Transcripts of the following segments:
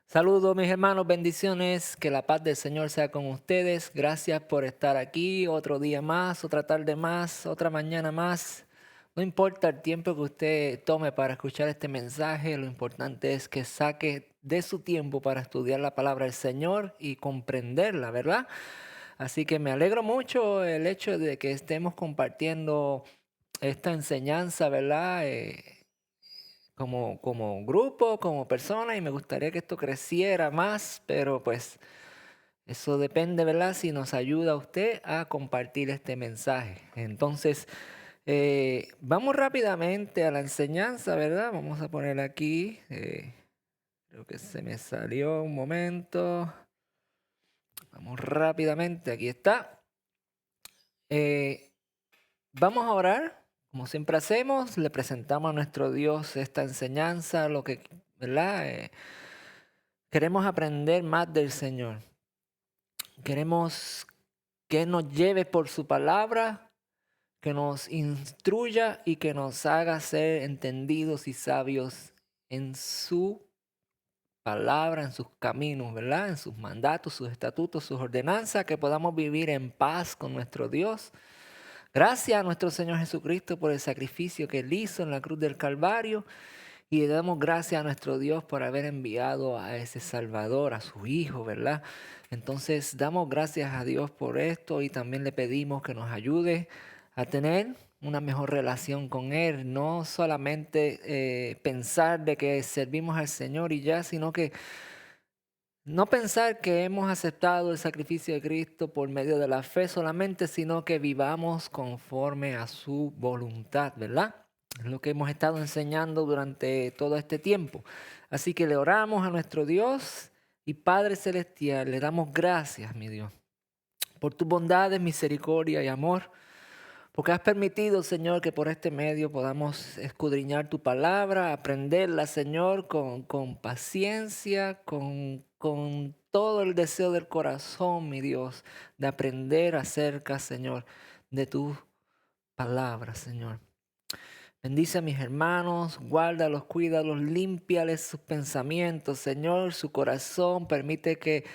Saludos mis hermanos, bendiciones, que la paz del Señor sea con ustedes. Gracias por estar aquí otro día más, otra tarde más, otra mañana más. No importa el tiempo que usted tome para escuchar este mensaje, lo importante es que saque de su tiempo para estudiar la palabra del Señor y comprenderla, ¿verdad? Así que me alegro mucho el hecho de que estemos compartiendo esta enseñanza, ¿verdad? Como grupo, como persona, y me gustaría que esto creciera más, pero pues eso depende, ¿verdad? Si nos ayuda a usted a compartir este mensaje. Entonces, vamos rápidamente a la enseñanza, ¿verdad? Vamos a poner aquí, creo que se me salió un momento. Vamos rápidamente, aquí está. Eh, Vamos a orar, como siempre hacemos, le presentamos a nuestro Dios esta enseñanza, lo que, ¿verdad? Queremos aprender más del Señor. Queremos que nos lleve por su palabra, que nos instruya y que nos haga ser entendidos y sabios en su palabra, en sus caminos, ¿verdad? En sus mandatos, sus estatutos, sus ordenanzas, que podamos vivir en paz con nuestro Dios. Gracias a nuestro Señor Jesucristo por el sacrificio que Él hizo en la cruz del Calvario. Y le damos gracias a nuestro Dios por haber enviado a ese Salvador, a su Hijo, ¿verdad? Entonces damos gracias a Dios por esto y también le pedimos que nos ayude a tener una mejor relación con Él, no solamente pensar de que servimos al Señor y ya, sino que no pensar que hemos aceptado el sacrificio de Cristo por medio de la fe solamente, sino que vivamos conforme a su voluntad, ¿verdad? Es lo que hemos estado enseñando durante todo este tiempo. Así que le oramos a nuestro Dios y Padre Celestial, le damos gracias, mi Dios, por tus bondades, misericordia y amor. Porque has permitido, Señor, que por este medio podamos escudriñar tu palabra, aprenderla, Señor, con paciencia, con todo el deseo del corazón, mi Dios, de aprender acerca, Señor, de tu palabra, Señor. Bendice a mis hermanos, guárdalos, cuídalos, límpiales sus pensamientos, Señor, su corazón. Permite que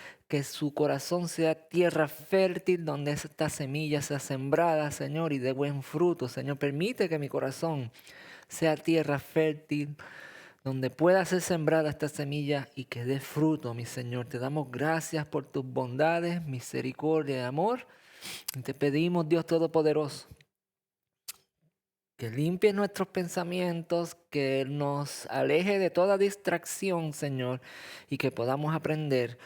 su corazón sea tierra fértil donde esta semilla sea sembrada, Señor, y de buen fruto. Señor, permite que mi corazón sea tierra fértil donde pueda ser sembrada esta semilla y que dé fruto, mi Señor. Te damos gracias por tus bondades, misericordia y amor. Y te pedimos, Dios Todopoderoso, que limpie nuestros pensamientos, que nos aleje de toda distracción, Señor, y que podamos aprender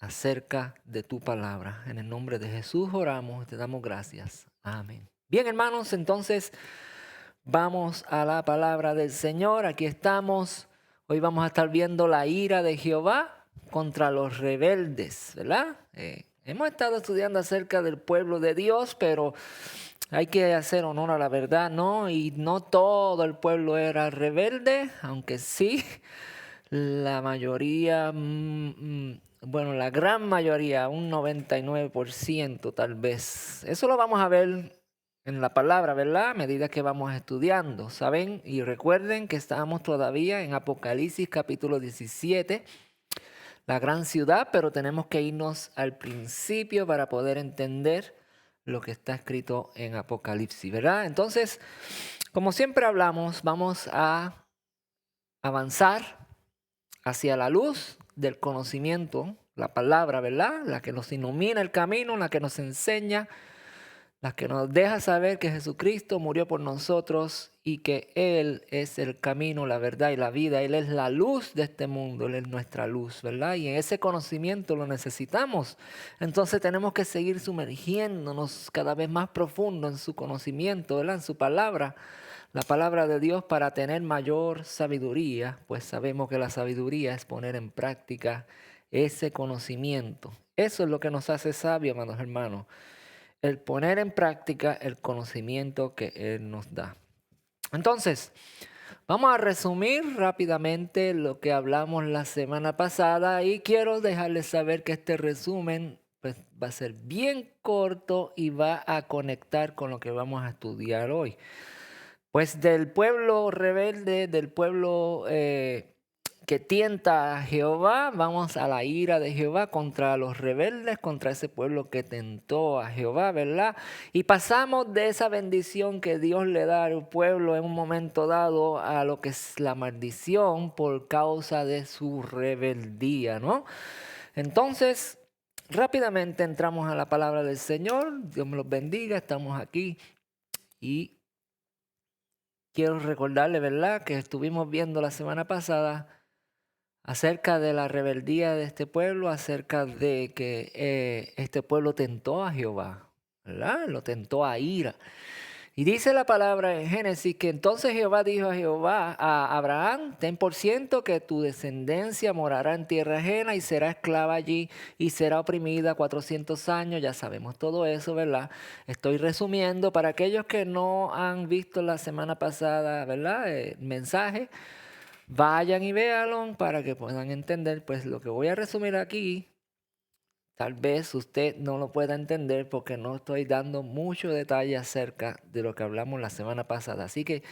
acerca de tu palabra. En el nombre de Jesús oramos y te damos gracias. Amén. Bien, hermanos, entonces vamos a la palabra del Señor. Aquí estamos. Hoy vamos a estar viendo la ira de Jehová contra los rebeldes, ¿verdad? Hemos estado estudiando acerca del pueblo de Dios, pero hay que hacer honor a la verdad, ¿no? Y no todo el pueblo era rebelde, aunque sí, la mayoría, bueno, la gran mayoría, un 99% tal vez. Eso lo vamos a ver en la palabra, ¿verdad? A medida que vamos estudiando, ¿saben? Y recuerden que estamos todavía en Apocalipsis capítulo 17, la gran ciudad, pero tenemos que irnos al principio para poder entender lo que está escrito en Apocalipsis, ¿verdad? Entonces, como siempre hablamos, vamos a avanzar hacia la luz del conocimiento, la palabra, ¿verdad? La que nos ilumina el camino, la que nos enseña, la que nos deja saber que Jesucristo murió por nosotros y que Él es el camino, la verdad y la vida. Él es la luz de este mundo, Él es nuestra luz, ¿verdad? Y en ese conocimiento lo necesitamos. Entonces tenemos que seguir sumergiéndonos cada vez más profundo en su conocimiento, ¿verdad? En su palabra, la palabra de Dios para tener mayor sabiduría, pues sabemos que la sabiduría es poner en práctica ese conocimiento. Eso es lo que nos hace sabios, amados hermanos, el poner en práctica el conocimiento que Él nos da. Entonces, vamos a resumir rápidamente lo que hablamos la semana pasada y quiero dejarles saber que este resumen pues, va a ser bien corto y va a conectar con lo que vamos a estudiar hoy. Pues del pueblo rebelde, del pueblo que tienta a Jehová, vamos a la ira de Jehová contra los rebeldes, contra ese pueblo que tentó a Jehová, ¿verdad? Y pasamos de esa bendición que Dios le da al pueblo en un momento dado a lo que es la maldición por causa de su rebeldía, ¿no? Entonces, rápidamente entramos a la palabra del Señor. Dios me los bendiga, estamos aquí y quiero recordarle, ¿verdad?, que estuvimos viendo la semana pasada acerca de la rebeldía de este pueblo, acerca de que este pueblo tentó a Jehová, ¿verdad? Lo tentó a ira. Y dice la palabra en Génesis que entonces Jehová dijo a Abraham, ten por ciento que tu descendencia morará en tierra ajena y será esclava allí y será oprimida 400 años. Ya sabemos todo eso, ¿verdad? Estoy resumiendo para aquellos que no han visto la semana pasada, ¿verdad? El mensaje. Vayan y véanlo para que puedan entender, pues lo que voy a resumir aquí, tal vez usted no lo pueda entender porque no estoy dando mucho detalle acerca de lo que hablamos la semana pasada. Así que,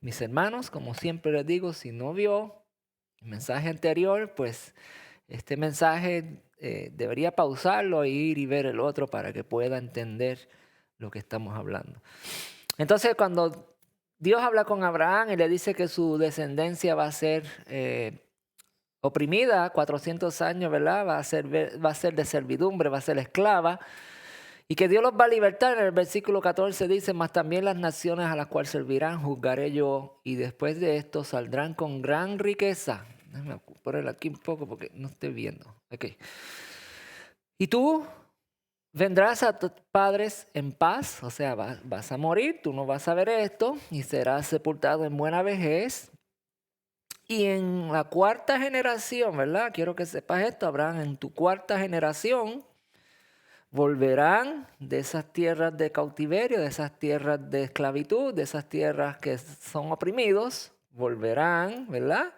mis hermanos, como siempre les digo, si no vio el mensaje anterior, pues este mensaje debería pausarlo e ir y ver el otro para que pueda entender lo que estamos hablando. Entonces, cuando Dios habla con Abraham y le dice que su descendencia va a ser oprimida 400 años, ¿verdad? Va a ser de servidumbre, va a ser esclava. Y que Dios los va a libertar. En el versículo 14 dice, mas también las naciones a las cuales servirán, juzgaré yo. Y después de esto saldrán con gran riqueza. Déjame ponerlo aquí un poco porque no estoy viendo. Okay. Y tú vendrás a tus padres en paz, o sea, vas a morir, tú no vas a ver esto, y serás sepultado en buena vejez. Y en la cuarta generación, ¿verdad? Quiero que sepas esto, Abraham, en tu cuarta generación volverán de esas tierras de cautiverio, de esas tierras de esclavitud, de esas tierras que son oprimidos, volverán, ¿verdad?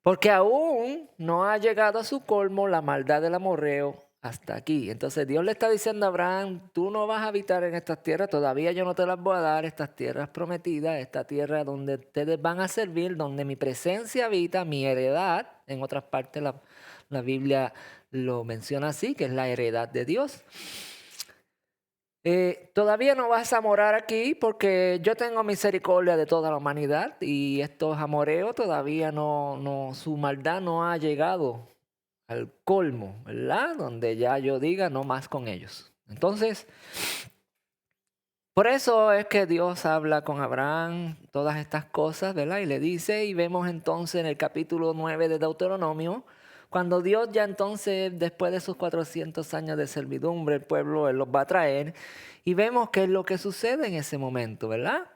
Porque aún no ha llegado a su colmo la maldad del amorreo hasta aquí. Entonces Dios le está diciendo a Abraham, tú no vas a habitar en estas tierras, todavía yo no te las voy a dar, estas tierras prometidas, esta tierra donde ustedes van a servir, donde mi presencia habita, mi heredad. En otras partes la Biblia lo menciona así, que es la heredad de Dios. Todavía no vas a morar aquí porque yo tengo misericordia de toda la humanidad y estos amoreos todavía su maldad no ha llegado al colmo, ¿verdad? Donde ya yo diga no más con ellos. Entonces, por eso es que Dios habla con Abraham todas estas cosas, ¿verdad? Y le dice, y vemos entonces en el capítulo 9 de Deuteronomio, cuando Dios ya entonces, después de sus 400 años de servidumbre, el pueblo Él los va a traer, y vemos qué es lo que sucede en ese momento, ¿verdad?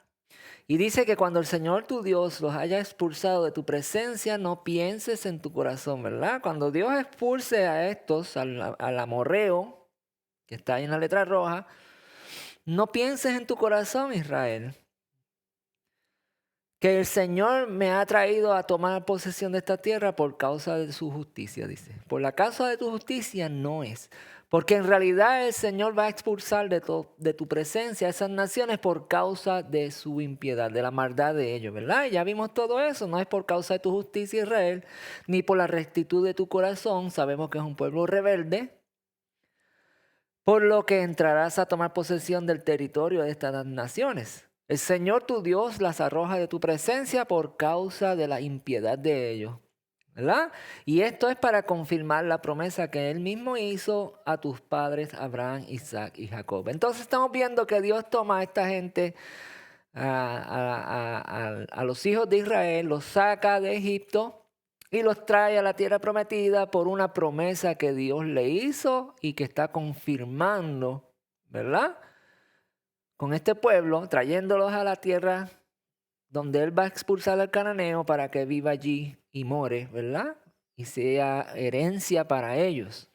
Y dice que cuando el Señor tu Dios los haya expulsado de tu presencia, no pienses en tu corazón, ¿verdad? Cuando Dios expulse a estos, al amorreo, que está ahí en la letra roja, no pienses en tu corazón, Israel, que el Señor me ha traído a tomar posesión de esta tierra por causa de su justicia, dice. Por la causa de tu justicia no es. Porque en realidad el Señor va a expulsar de tu presencia a esas naciones por causa de su impiedad, de la maldad de ellos, ¿verdad? Y ya vimos todo eso. No es por causa de tu justicia, Israel, ni por la rectitud de tu corazón. Sabemos que es un pueblo rebelde. Por lo que entrarás a tomar posesión del territorio de estas naciones. El Señor tu Dios las arroja de tu presencia por causa de la impiedad de ellos, ¿verdad? Y esto es para confirmar la promesa que Él mismo hizo a tus padres Abraham, Isaac y Jacob. Entonces estamos viendo que Dios toma a esta gente, a los hijos de Israel, los saca de Egipto y los trae a la tierra prometida por una promesa que Dios le hizo y que está confirmando, ¿verdad? Con este pueblo, trayéndolos a la tierra donde Él va a expulsar al cananeo para que viva allí y more, ¿verdad? Y sea herencia para ellos.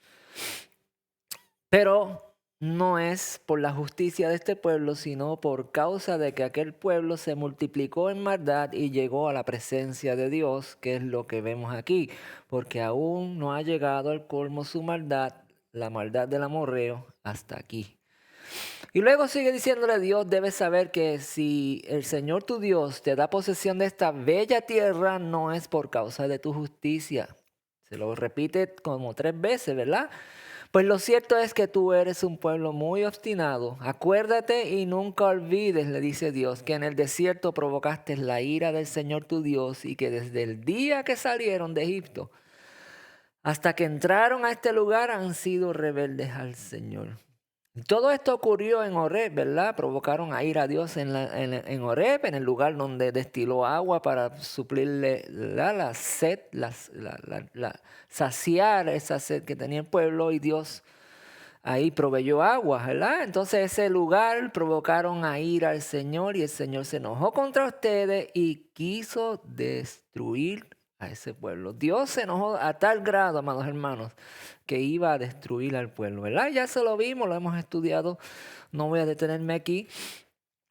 Pero no es por la justicia de este pueblo, sino por causa de que aquel pueblo se multiplicó en maldad y llegó a la presencia de Dios, que es lo que vemos aquí. Porque aún no ha llegado al colmo su maldad, la maldad del amorreo, hasta aquí. Y luego sigue diciéndole, Dios debe saber que si el Señor tu Dios te da posesión de esta bella tierra, no es por causa de tu justicia. Se lo repite como 3 veces, ¿verdad? Pues lo cierto es que tú eres un pueblo muy obstinado. Acuérdate y nunca olvides, le dice Dios, que en el desierto provocaste la ira del Señor tu Dios y que desde el día que salieron de Egipto hasta que entraron a este lugar han sido rebeldes al Señor. Todo esto ocurrió en Horeb, ¿verdad? Provocaron a ir a Dios en Horeb, en el lugar donde destiló agua para suplirle la sed, saciar esa sed que tenía el pueblo, y Dios ahí proveyó agua, ¿verdad? Entonces ese lugar provocaron a ir al Señor y el Señor se enojó contra ustedes y quiso destruir a ese pueblo. Dios se enojó a tal grado, amados hermanos, que iba a destruir al pueblo, ¿verdad? Ya se lo vimos, lo hemos estudiado, no voy a detenerme aquí.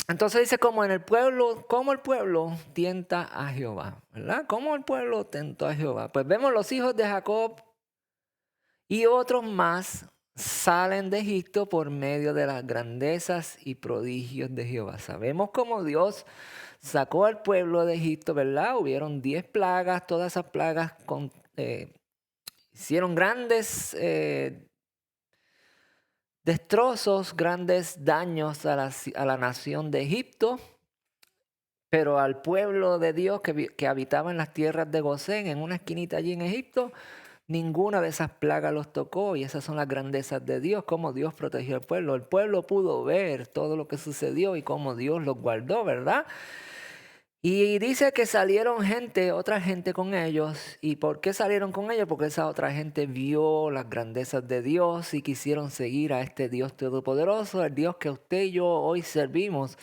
Entonces dice como el pueblo tienta a Jehová, ¿verdad? ¿Cómo el pueblo tentó a Jehová? Pues vemos los hijos de Jacob y otros más salen de Egipto por medio de las grandezas y prodigios de Jehová. Sabemos cómo Dios sacó al pueblo de Egipto, ¿verdad? Hubieron 10 plagas, todas esas plagas hicieron grandes destrozos, grandes daños a la nación de Egipto, pero al pueblo de Dios que habitaba en las tierras de Gosén, en una esquinita allí en Egipto, ninguna de esas plagas los tocó, y esas son las grandezas de Dios, cómo Dios protegió al pueblo. El pueblo pudo ver todo lo que sucedió y cómo Dios los guardó, ¿verdad? Y dice que salieron otra gente con ellos. ¿Y por qué salieron con ellos? Porque esa otra gente vio las grandezas de Dios y quisieron seguir a este Dios todopoderoso, el Dios que usted y yo hoy servimos,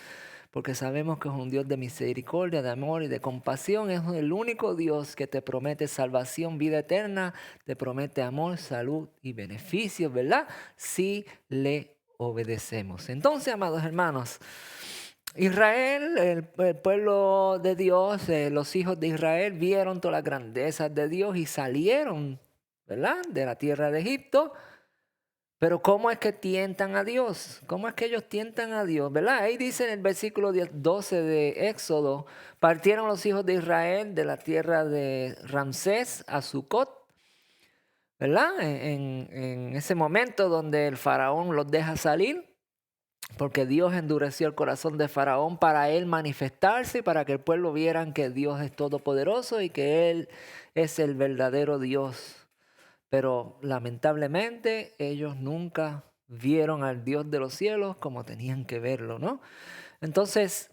porque sabemos que es un Dios de misericordia, de amor y de compasión. Es el único Dios que te promete salvación, vida eterna, te promete amor, salud y beneficios, ¿verdad? Si le obedecemos. Entonces, amados hermanos, Israel, el pueblo de Dios, los hijos de Israel vieron todas las grandezas de Dios y salieron, ¿verdad?, de la tierra de Egipto. Pero ¿cómo es que tientan a Dios? ¿Cómo es que ellos tientan a Dios? ¿Verdad? Ahí dice en el versículo 12 de Éxodo, partieron los hijos de Israel de la tierra de Ramsés a Sucot, ¿verdad? En ese momento donde el faraón los deja salir, porque Dios endureció el corazón de Faraón para él manifestarse y para que el pueblo vieran que Dios es todopoderoso y que Él es el verdadero Dios. Pero lamentablemente ellos nunca vieron al Dios de los cielos como tenían que verlo, ¿no? Entonces,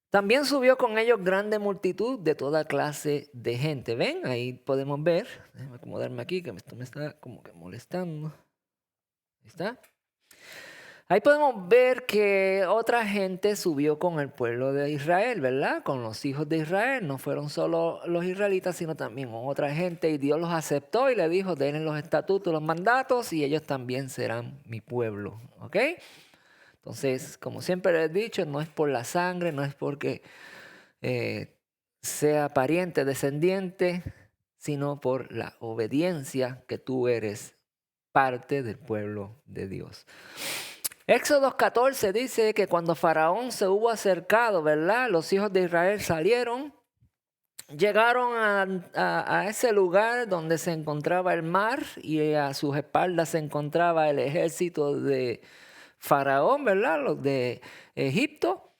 también subió con ellos grande multitud de toda clase de gente. ¿Ven? Ahí podemos ver. Déjame acomodarme aquí, que esto me está como que molestando. Ahí está. Ahí podemos ver que otra gente subió con el pueblo de Israel, ¿verdad? Con los hijos de Israel. No fueron solo los israelitas, sino también otra gente. Y Dios los aceptó y le dijo, denle los estatutos, los mandatos, y ellos también serán mi pueblo. ¿Ok? Entonces, como siempre les he dicho, no es por la sangre, no es porque sea pariente, descendiente, sino por la obediencia que tú eres parte del pueblo de Dios. Éxodo 14 dice que cuando Faraón se hubo acercado, ¿verdad? Los hijos de Israel salieron, llegaron a ese lugar donde se encontraba el mar y a sus espaldas se encontraba el ejército de Faraón, ¿verdad? Los de Egipto.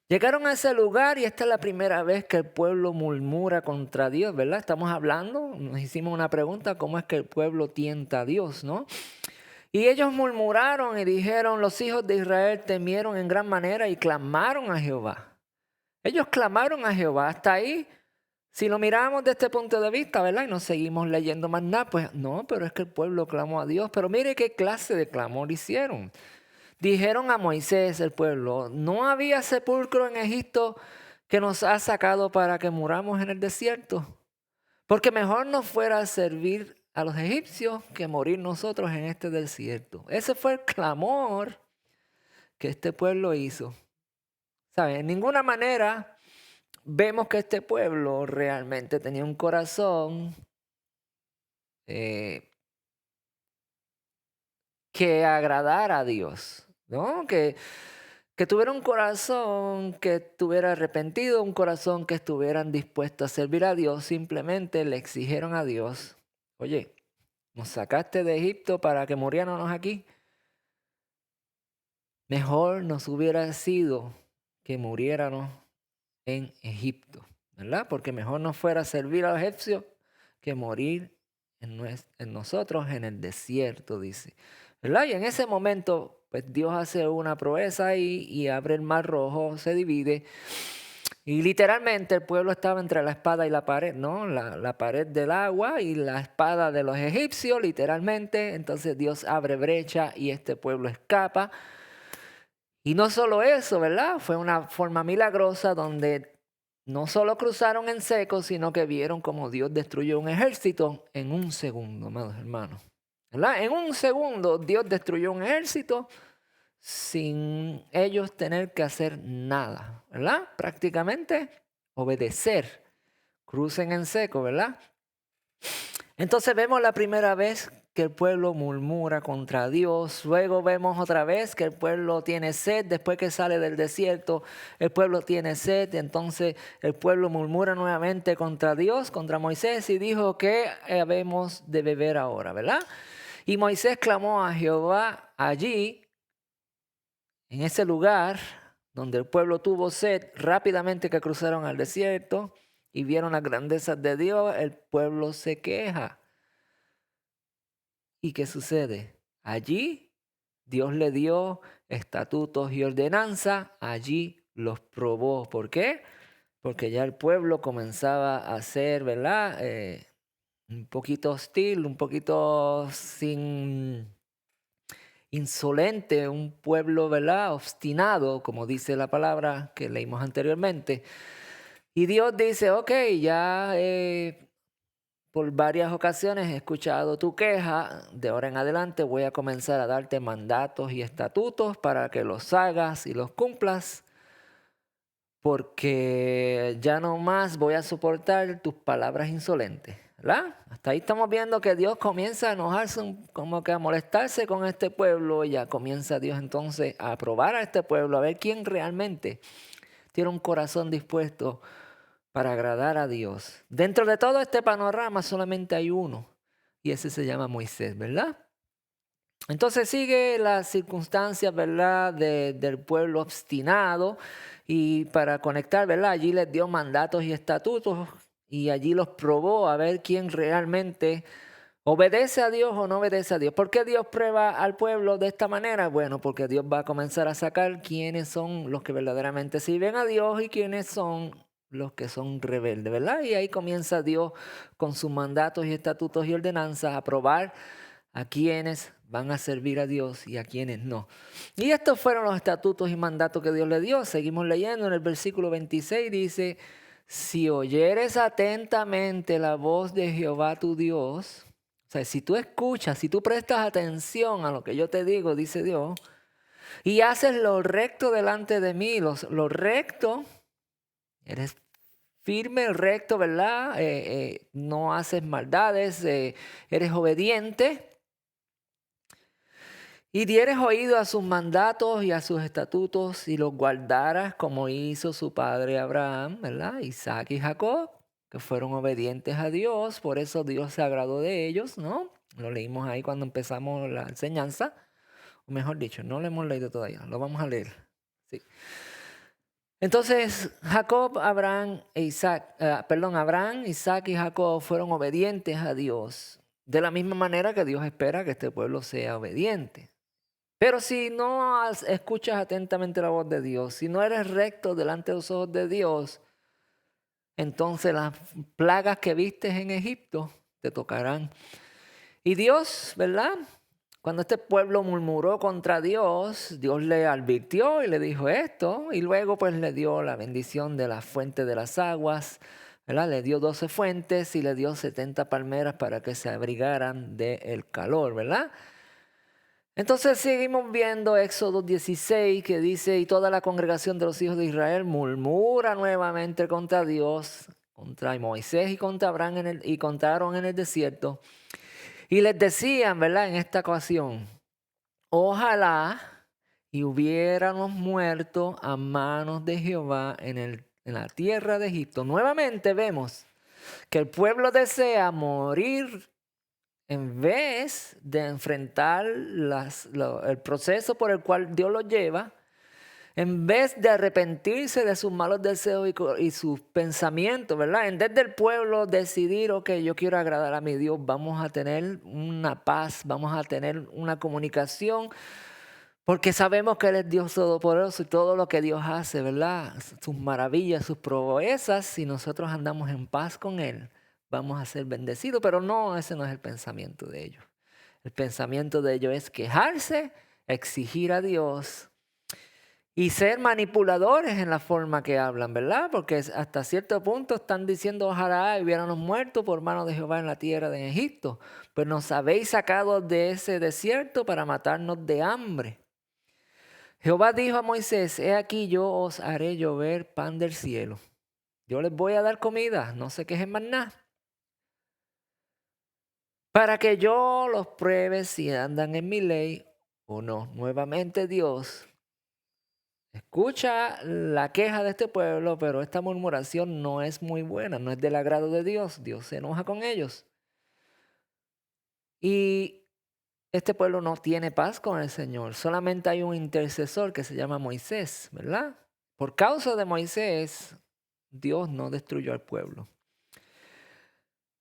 Llegaron a ese lugar y esta es la primera vez que el pueblo murmura contra Dios, ¿verdad? Estamos hablando, nos hicimos una pregunta, ¿cómo es que el pueblo tienta a Dios, no? Y ellos murmuraron y dijeron, los hijos de Israel temieron en gran manera y clamaron a Jehová. Ellos clamaron a Jehová. Hasta ahí, si lo miramos desde este punto de vista, ¿verdad? Y no seguimos leyendo más nada, pues no, pero es que el pueblo clamó a Dios. Pero mire qué clase de clamor hicieron. Dijeron a Moisés, el pueblo, ¿no había sepulcro en Egipto que nos ha sacado para que muramos en el desierto? Porque mejor nos fuera a servir a los egipcios que morir nosotros en este desierto. Ese fue el clamor que este pueblo hizo. ¿Saben? En ninguna manera vemos que este pueblo realmente tenía un corazón que agradara a Dios. ¿no? Que tuviera un corazón que estuviera arrepentido, un corazón que estuvieran dispuestos a servir a Dios. Simplemente le exigieron a Dios, oye, nos sacaste de Egipto para que muriéramos aquí. Mejor nos hubiera sido que muriéramos en Egipto, ¿verdad? Porque mejor nos fuera servir a los egipcios que morir en nosotros en el desierto, dice. ¿Verdad? Y en ese momento, pues Dios hace una proeza y abre el mar rojo, se divide. Y literalmente el pueblo estaba entre la espada y la pared, ¿no? La pared del agua y la espada de los egipcios, literalmente. Entonces Dios abre brecha y este pueblo escapa. Y no solo eso, ¿verdad? Fue una forma milagrosa donde no solo cruzaron en seco, sino que vieron como Dios destruyó un ejército en un segundo, amados hermanos. ¿Verdad? En un segundo Dios destruyó un ejército sin ellos tener que hacer nada, ¿verdad? Prácticamente obedecer. Crucen en seco, ¿verdad? Entonces vemos la primera vez que el pueblo murmura contra Dios. Luego vemos otra vez que el pueblo tiene sed. Después que sale del desierto, el pueblo tiene sed. Entonces el pueblo murmura nuevamente contra Dios, contra Moisés, y dijo, ¿qué habemos de beber ahora? ¿Verdad? Y Moisés clamó a Jehová allí, en ese lugar donde el pueblo tuvo sed, rápidamente que cruzaron al desierto y vieron las grandezas de Dios, el pueblo se queja. ¿Y qué sucede? Allí Dios le dio estatutos y ordenanza, allí los probó. ¿Por qué? Porque ya el pueblo comenzaba a ser, ¿verdad? Un poquito hostil, un poquito insolente, un pueblo, ¿verdad? Obstinado, como dice la palabra que leímos anteriormente. Y Dios dice, ok, ya por varias ocasiones he escuchado tu queja. De ahora en adelante voy a comenzar a darte mandatos y estatutos para que los hagas y los cumplas, porque ya no más voy a soportar tus palabras insolentes, ¿verdad? Hasta ahí estamos viendo que Dios comienza a enojarse, como que a molestarse con este pueblo. Y ya comienza Dios entonces a probar a este pueblo, a ver quién realmente tiene un corazón dispuesto para agradar a Dios. Dentro de todo este panorama solamente hay uno, y ese se llama Moisés, ¿verdad? Entonces sigue las circunstancias, ¿verdad? Del pueblo obstinado, y para conectar, ¿verdad? Allí les dio mandatos y estatutos y allí los probó a ver quién realmente obedece a Dios o no obedece a Dios. ¿Por qué Dios prueba al pueblo de esta manera? Bueno, porque Dios va a comenzar a sacar quiénes son los que verdaderamente sirven a Dios y quiénes son los que son rebeldes, ¿verdad? Y ahí comienza Dios con sus mandatos y estatutos y ordenanzas a probar a quienes van a servir a Dios y a quienes no. Y estos fueron los estatutos y mandatos que Dios le dio. Seguimos leyendo en el versículo 26, dice, si oyeres atentamente la voz de Jehová tu Dios, o sea, si tú escuchas, si tú prestas atención a lo que yo te digo, dice Dios, y haces lo recto delante de mí, lo recto, eres firme, recto, ¿verdad? No haces maldades, eres obediente. Y dieres oído a sus mandatos y a sus estatutos y los guardaras como hizo su padre Abraham, ¿verdad? Isaac y Jacob, que fueron obedientes a Dios, por eso Dios se agradó de ellos, ¿no? Lo leímos ahí cuando empezamos la enseñanza, o mejor dicho, no lo hemos leído todavía, lo vamos a leer. Sí. Entonces, Abraham, Isaac y Jacob fueron obedientes a Dios, de la misma manera que Dios espera que este pueblo sea obediente. Pero si no escuchas atentamente la voz de Dios, si no eres recto delante de los ojos de Dios, entonces las plagas que vistes en Egipto te tocarán. Y Dios, ¿verdad? Cuando este pueblo murmuró contra Dios, Dios le advirtió y le dijo esto, y luego pues le dio la bendición de la fuente de las aguas, ¿verdad? Le dio 12 fuentes y le dio 70 palmeras para que se abrigaran del calor, ¿verdad? Entonces seguimos viendo Éxodo 16 que dice, y toda la congregación de los hijos de Israel murmura nuevamente contra Dios, contra Moisés y contra Abraham y contra Aarón en el desierto. Y les decían, ¿verdad? En esta ocasión, ojalá y hubiéramos muerto a manos de Jehová en la tierra de Egipto. Nuevamente vemos que el pueblo desea morir en vez de enfrentar el proceso por el cual Dios los lleva. En vez de arrepentirse de sus malos deseos y sus pensamientos, ¿verdad? En vez del pueblo decidir, ok, yo quiero agradar a mi Dios, vamos a tener una paz, vamos a tener una comunicación, porque sabemos que Él es Dios todopoderoso y todo lo que Dios hace, ¿verdad? Sus maravillas, sus proezas, si nosotros andamos en paz con Él, vamos a ser bendecidos, pero no, ese no es el pensamiento de ellos. El pensamiento de ellos es quejarse, exigir a Dios y ser manipuladores en la forma que hablan, ¿verdad? Porque hasta cierto punto están diciendo, ojalá hubiéramos muerto por mano de Jehová en la tierra de Egipto. Pues nos habéis sacado de ese desierto para matarnos de hambre. Jehová dijo a Moisés, he aquí yo os haré llover pan del cielo. Yo les voy a dar comida, no se quejen más nada. Para que yo los pruebe si andan en mi ley o no. Nuevamente Dios escucha la queja de este pueblo, pero esta murmuración no es muy buena, no es del agrado de Dios. Dios se enoja con ellos. Y este pueblo no tiene paz con el Señor. Solamente hay un intercesor que se llama Moisés, ¿verdad? Por causa de Moisés, Dios no destruyó al pueblo.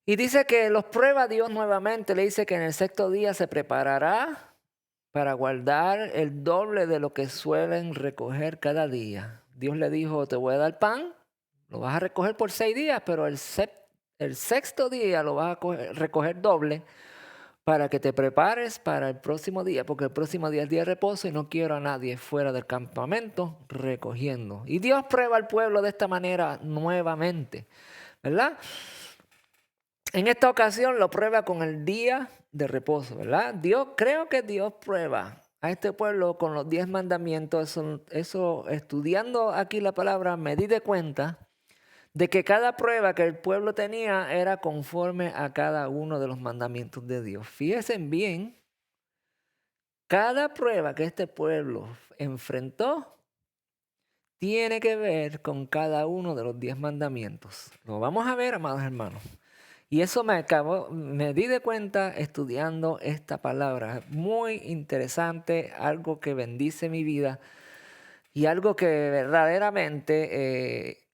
Y dice que los prueba Dios nuevamente. Le dice que en el sexto día se preparará para guardar el doble de lo que suelen recoger cada día. Dios le dijo, te voy a dar pan, lo vas a recoger por 6 días, pero el sexto día lo vas a recoger doble para que te prepares para el próximo día, porque el próximo día es día de reposo y no quiero a nadie fuera del campamento recogiendo. Y Dios prueba al pueblo de esta manera nuevamente, ¿verdad? En esta ocasión lo prueba con el día de reposo, ¿verdad? Creo que Dios prueba a este pueblo con los 10 mandamientos. Eso, estudiando aquí la palabra, me di de cuenta de que cada prueba que el pueblo tenía era conforme a cada uno de los mandamientos de Dios. Fíjense bien, cada prueba que este pueblo enfrentó tiene que ver con cada uno de los 10 mandamientos. Lo vamos a ver, amados hermanos. Y eso me di de cuenta estudiando esta palabra. Muy interesante, algo que bendice mi vida y algo que verdaderamente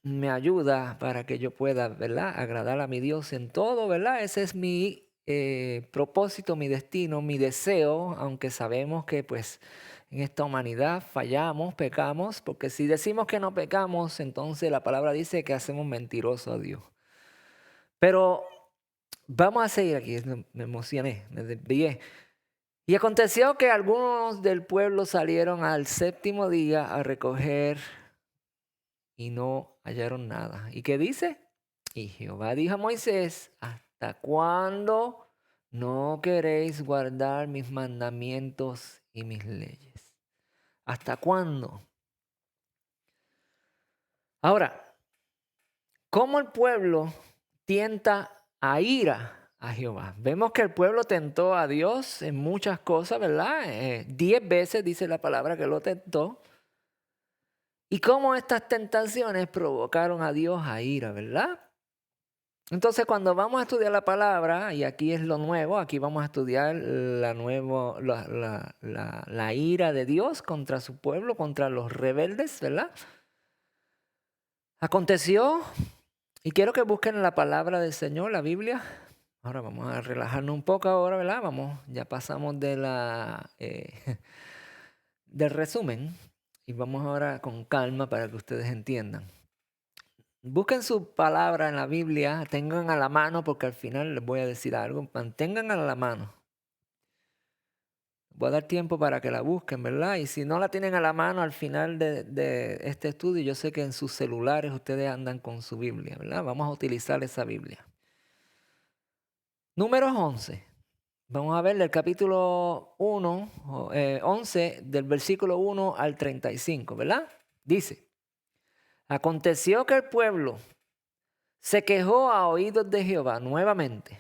me ayuda para que yo pueda, ¿verdad?, agradar a mi Dios en todo, ¿verdad? Ese es mi propósito, mi destino, mi deseo, aunque sabemos que pues en esta humanidad fallamos, pecamos, porque si decimos que no pecamos, entonces la palabra dice que hacemos mentiroso a Dios. Pero vamos a seguir aquí, me emocioné, me desvié. Y aconteció que algunos del pueblo salieron al séptimo día a recoger y no hallaron nada. ¿Y qué dice? Y Jehová dijo a Moisés, ¿hasta cuándo no queréis guardar mis mandamientos y mis leyes? ¿Hasta cuándo? Ahora, ¿cómo el pueblo tienta a ira a Jehová? Vemos que el pueblo tentó a Dios en muchas cosas, ¿verdad? 10 veces dice la palabra que lo tentó. Y cómo estas tentaciones provocaron a Dios a ira, ¿verdad? Entonces, cuando vamos a estudiar la palabra, y aquí es lo nuevo, aquí vamos a estudiar la ira de Dios contra su pueblo, contra los rebeldes, ¿verdad? Aconteció, y quiero que busquen la palabra del Señor, la Biblia. Ahora vamos a relajarnos un poco ahora, ¿verdad? Ya pasamos de del resumen y vamos ahora con calma para que ustedes entiendan. Busquen su palabra en la Biblia, tengan a la mano, porque al final les voy a decir algo, mantengan a la mano. Voy a dar tiempo para que la busquen, ¿verdad? Y si no la tienen a la mano al final de este estudio, yo sé que en sus celulares ustedes andan con su Biblia, ¿verdad? Vamos a utilizar esa Biblia. Números 11. Vamos a ver el capítulo 11, del versículo 1 al 35, ¿verdad? Dice, aconteció que el pueblo se quejó a oídos de Jehová nuevamente,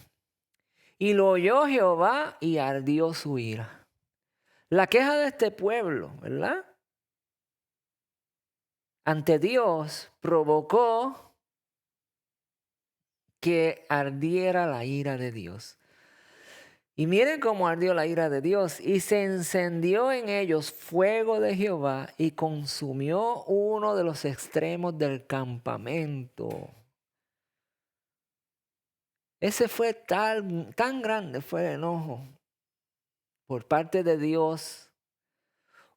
y lo oyó Jehová y ardió su ira. La queja de este pueblo, ¿verdad? Ante Dios provocó que ardiera la ira de Dios. Y miren cómo ardió la ira de Dios. Y se encendió en ellos fuego de Jehová y consumió uno de los extremos del campamento. Ese fue tan grande fue el enojo por parte de Dios.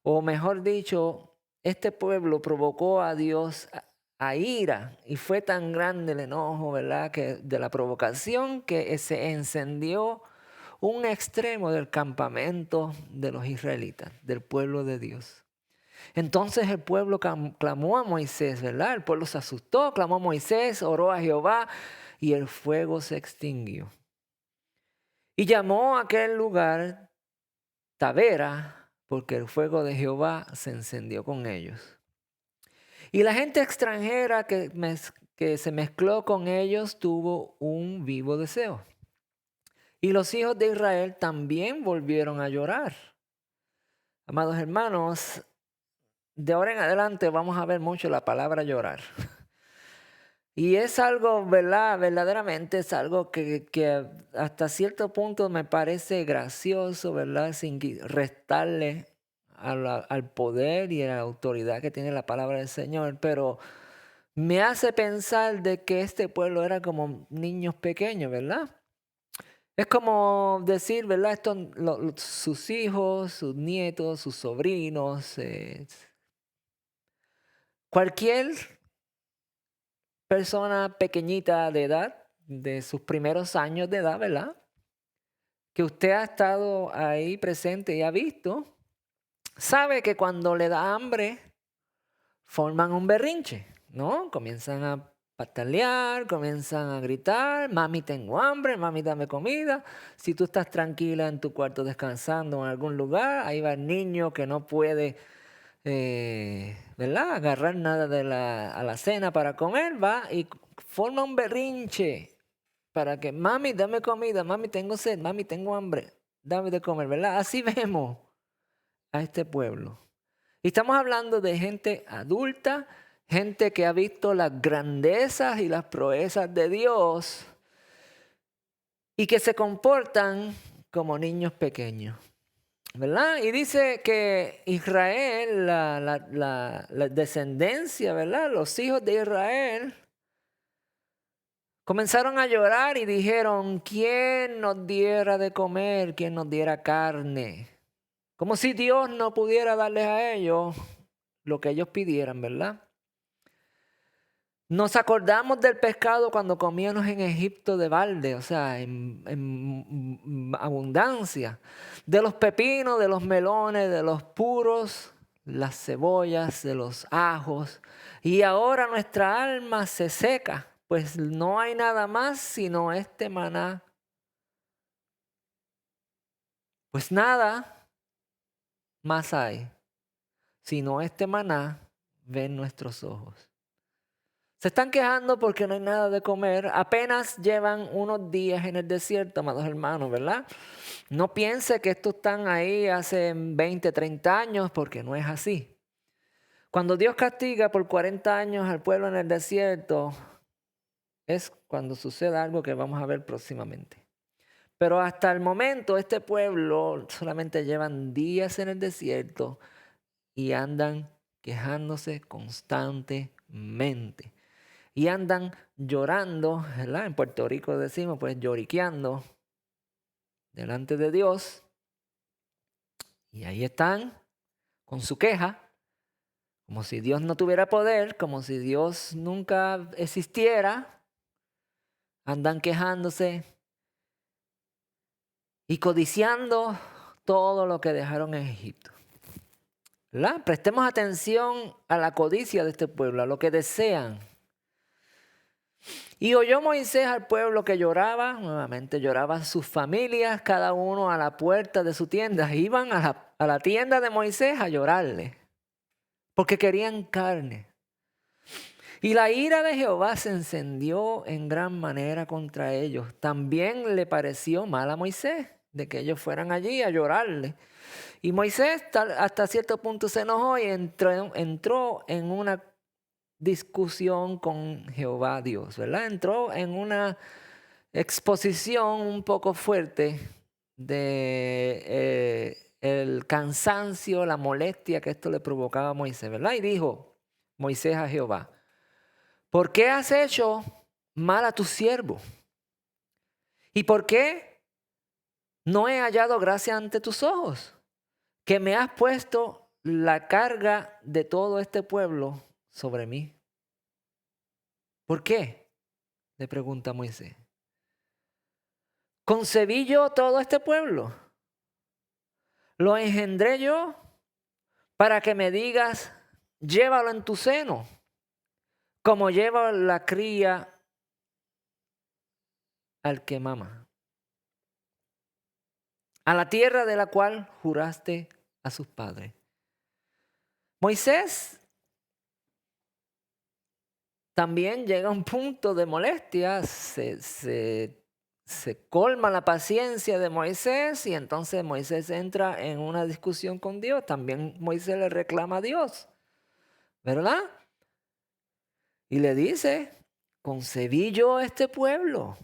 O mejor dicho, este pueblo provocó a Dios a ira. Y fue tan grande el enojo, ¿verdad? Que de la provocación que se encendió un extremo del campamento de los israelitas, del pueblo de Dios. Entonces el pueblo clamó a Moisés, ¿verdad? El pueblo se asustó, clamó a Moisés, oró a Jehová y el fuego se extinguió. Y llamó a aquel lugar Tabera, porque el fuego de Jehová se encendió con ellos. Y la gente extranjera que se mezcló con ellos tuvo un vivo deseo. Y los hijos de Israel también volvieron a llorar. Amados hermanos, de ahora en adelante vamos a ver mucho la palabra llorar. Y es algo, ¿verdad? Verdaderamente es algo que hasta cierto punto me parece gracioso, ¿verdad? Sin restarle al poder y a la autoridad que tiene la palabra del Señor. Pero me hace pensar de que este pueblo era como niños pequeños, ¿verdad? Es como decir, ¿verdad? Sus hijos, sus nietos, sus sobrinos, cualquier persona pequeñita de edad, de sus primeros años de edad, ¿verdad? Que usted ha estado ahí presente y ha visto, sabe que cuando le da hambre, forman un berrinche, ¿no? Comienzan a patalear, comienzan a gritar, mami tengo hambre, mami dame comida. Si tú estás tranquila en tu cuarto descansando en algún lugar, ahí va el niño que no puede, ¿verdad? Agarrar nada a la cena para comer, va y forma un berrinche para que mami dame comida, mami tengo sed, mami tengo hambre, dame de comer, ¿verdad? Así vemos a este pueblo. Y estamos hablando de gente adulta, gente que ha visto las grandezas y las proezas de Dios y que se comportan como niños pequeños, ¿verdad? Y dice que Israel, la descendencia, ¿verdad? Los hijos de Israel comenzaron a llorar y dijeron, ¿quién nos diera de comer? ¿Quién nos diera carne? Como si Dios no pudiera darles a ellos lo que ellos pidieran, ¿verdad? Nos acordamos del pescado cuando comíamos en Egipto de balde, o sea, en abundancia. De los pepinos, de los melones, de los puros, las cebollas, de los ajos. Y ahora nuestra alma se seca, pues no hay nada más sino este maná. Pues nada más hay, sino este maná ven nuestros ojos. Se están quejando porque no hay nada de comer. Apenas llevan unos días en el desierto, amados hermanos, ¿verdad? No piense que estos están ahí hace 20, 30 años, porque no es así. Cuando Dios castiga por 40 años al pueblo en el desierto, es cuando sucede algo que vamos a ver próximamente. Pero hasta el momento este pueblo solamente llevan días en el desierto y andan quejándose constantemente. Y andan llorando, ¿verdad? En Puerto Rico decimos, pues lloriqueando delante de Dios. Y ahí están con su queja, como si Dios no tuviera poder, como si Dios nunca existiera. Andan quejándose y codiciando todo lo que dejaron en Egipto, ¿verdad? Prestemos atención a la codicia de este pueblo, a lo que desean. Y oyó Moisés al pueblo que lloraba, nuevamente lloraban sus familias, cada uno a la puerta de su tienda. Iban a la tienda de Moisés a llorarle, porque querían carne. Y la ira de Jehová se encendió en gran manera contra ellos. También le pareció mal a Moisés. de que ellos fueran allí a llorarle. Y Moisés hasta cierto punto se enojó y entró en una discusión con Jehová Dios, ¿verdad? Entró en una exposición un poco fuerte de el cansancio, la molestia que esto le provocaba a Moisés, ¿verdad? Y dijo Moisés a Jehová: ¿por qué has hecho mal a tu siervo? ¿Y por qué no he hallado gracia ante tus ojos, que me has puesto la carga de todo este pueblo sobre mí? ¿Por qué?, le pregunta Moisés. ¿Concebí yo todo este pueblo? ¿Lo engendré yo para que me digas, llévalo en tu seno, como lleva la cría al que mama, a la tierra de la cual juraste a sus padres? Moisés también llega a un punto de molestia, se colma la paciencia de Moisés y entonces Moisés entra en una discusión con Dios. También Moisés le reclama a Dios, ¿verdad? Y le dice, concebí yo este pueblo,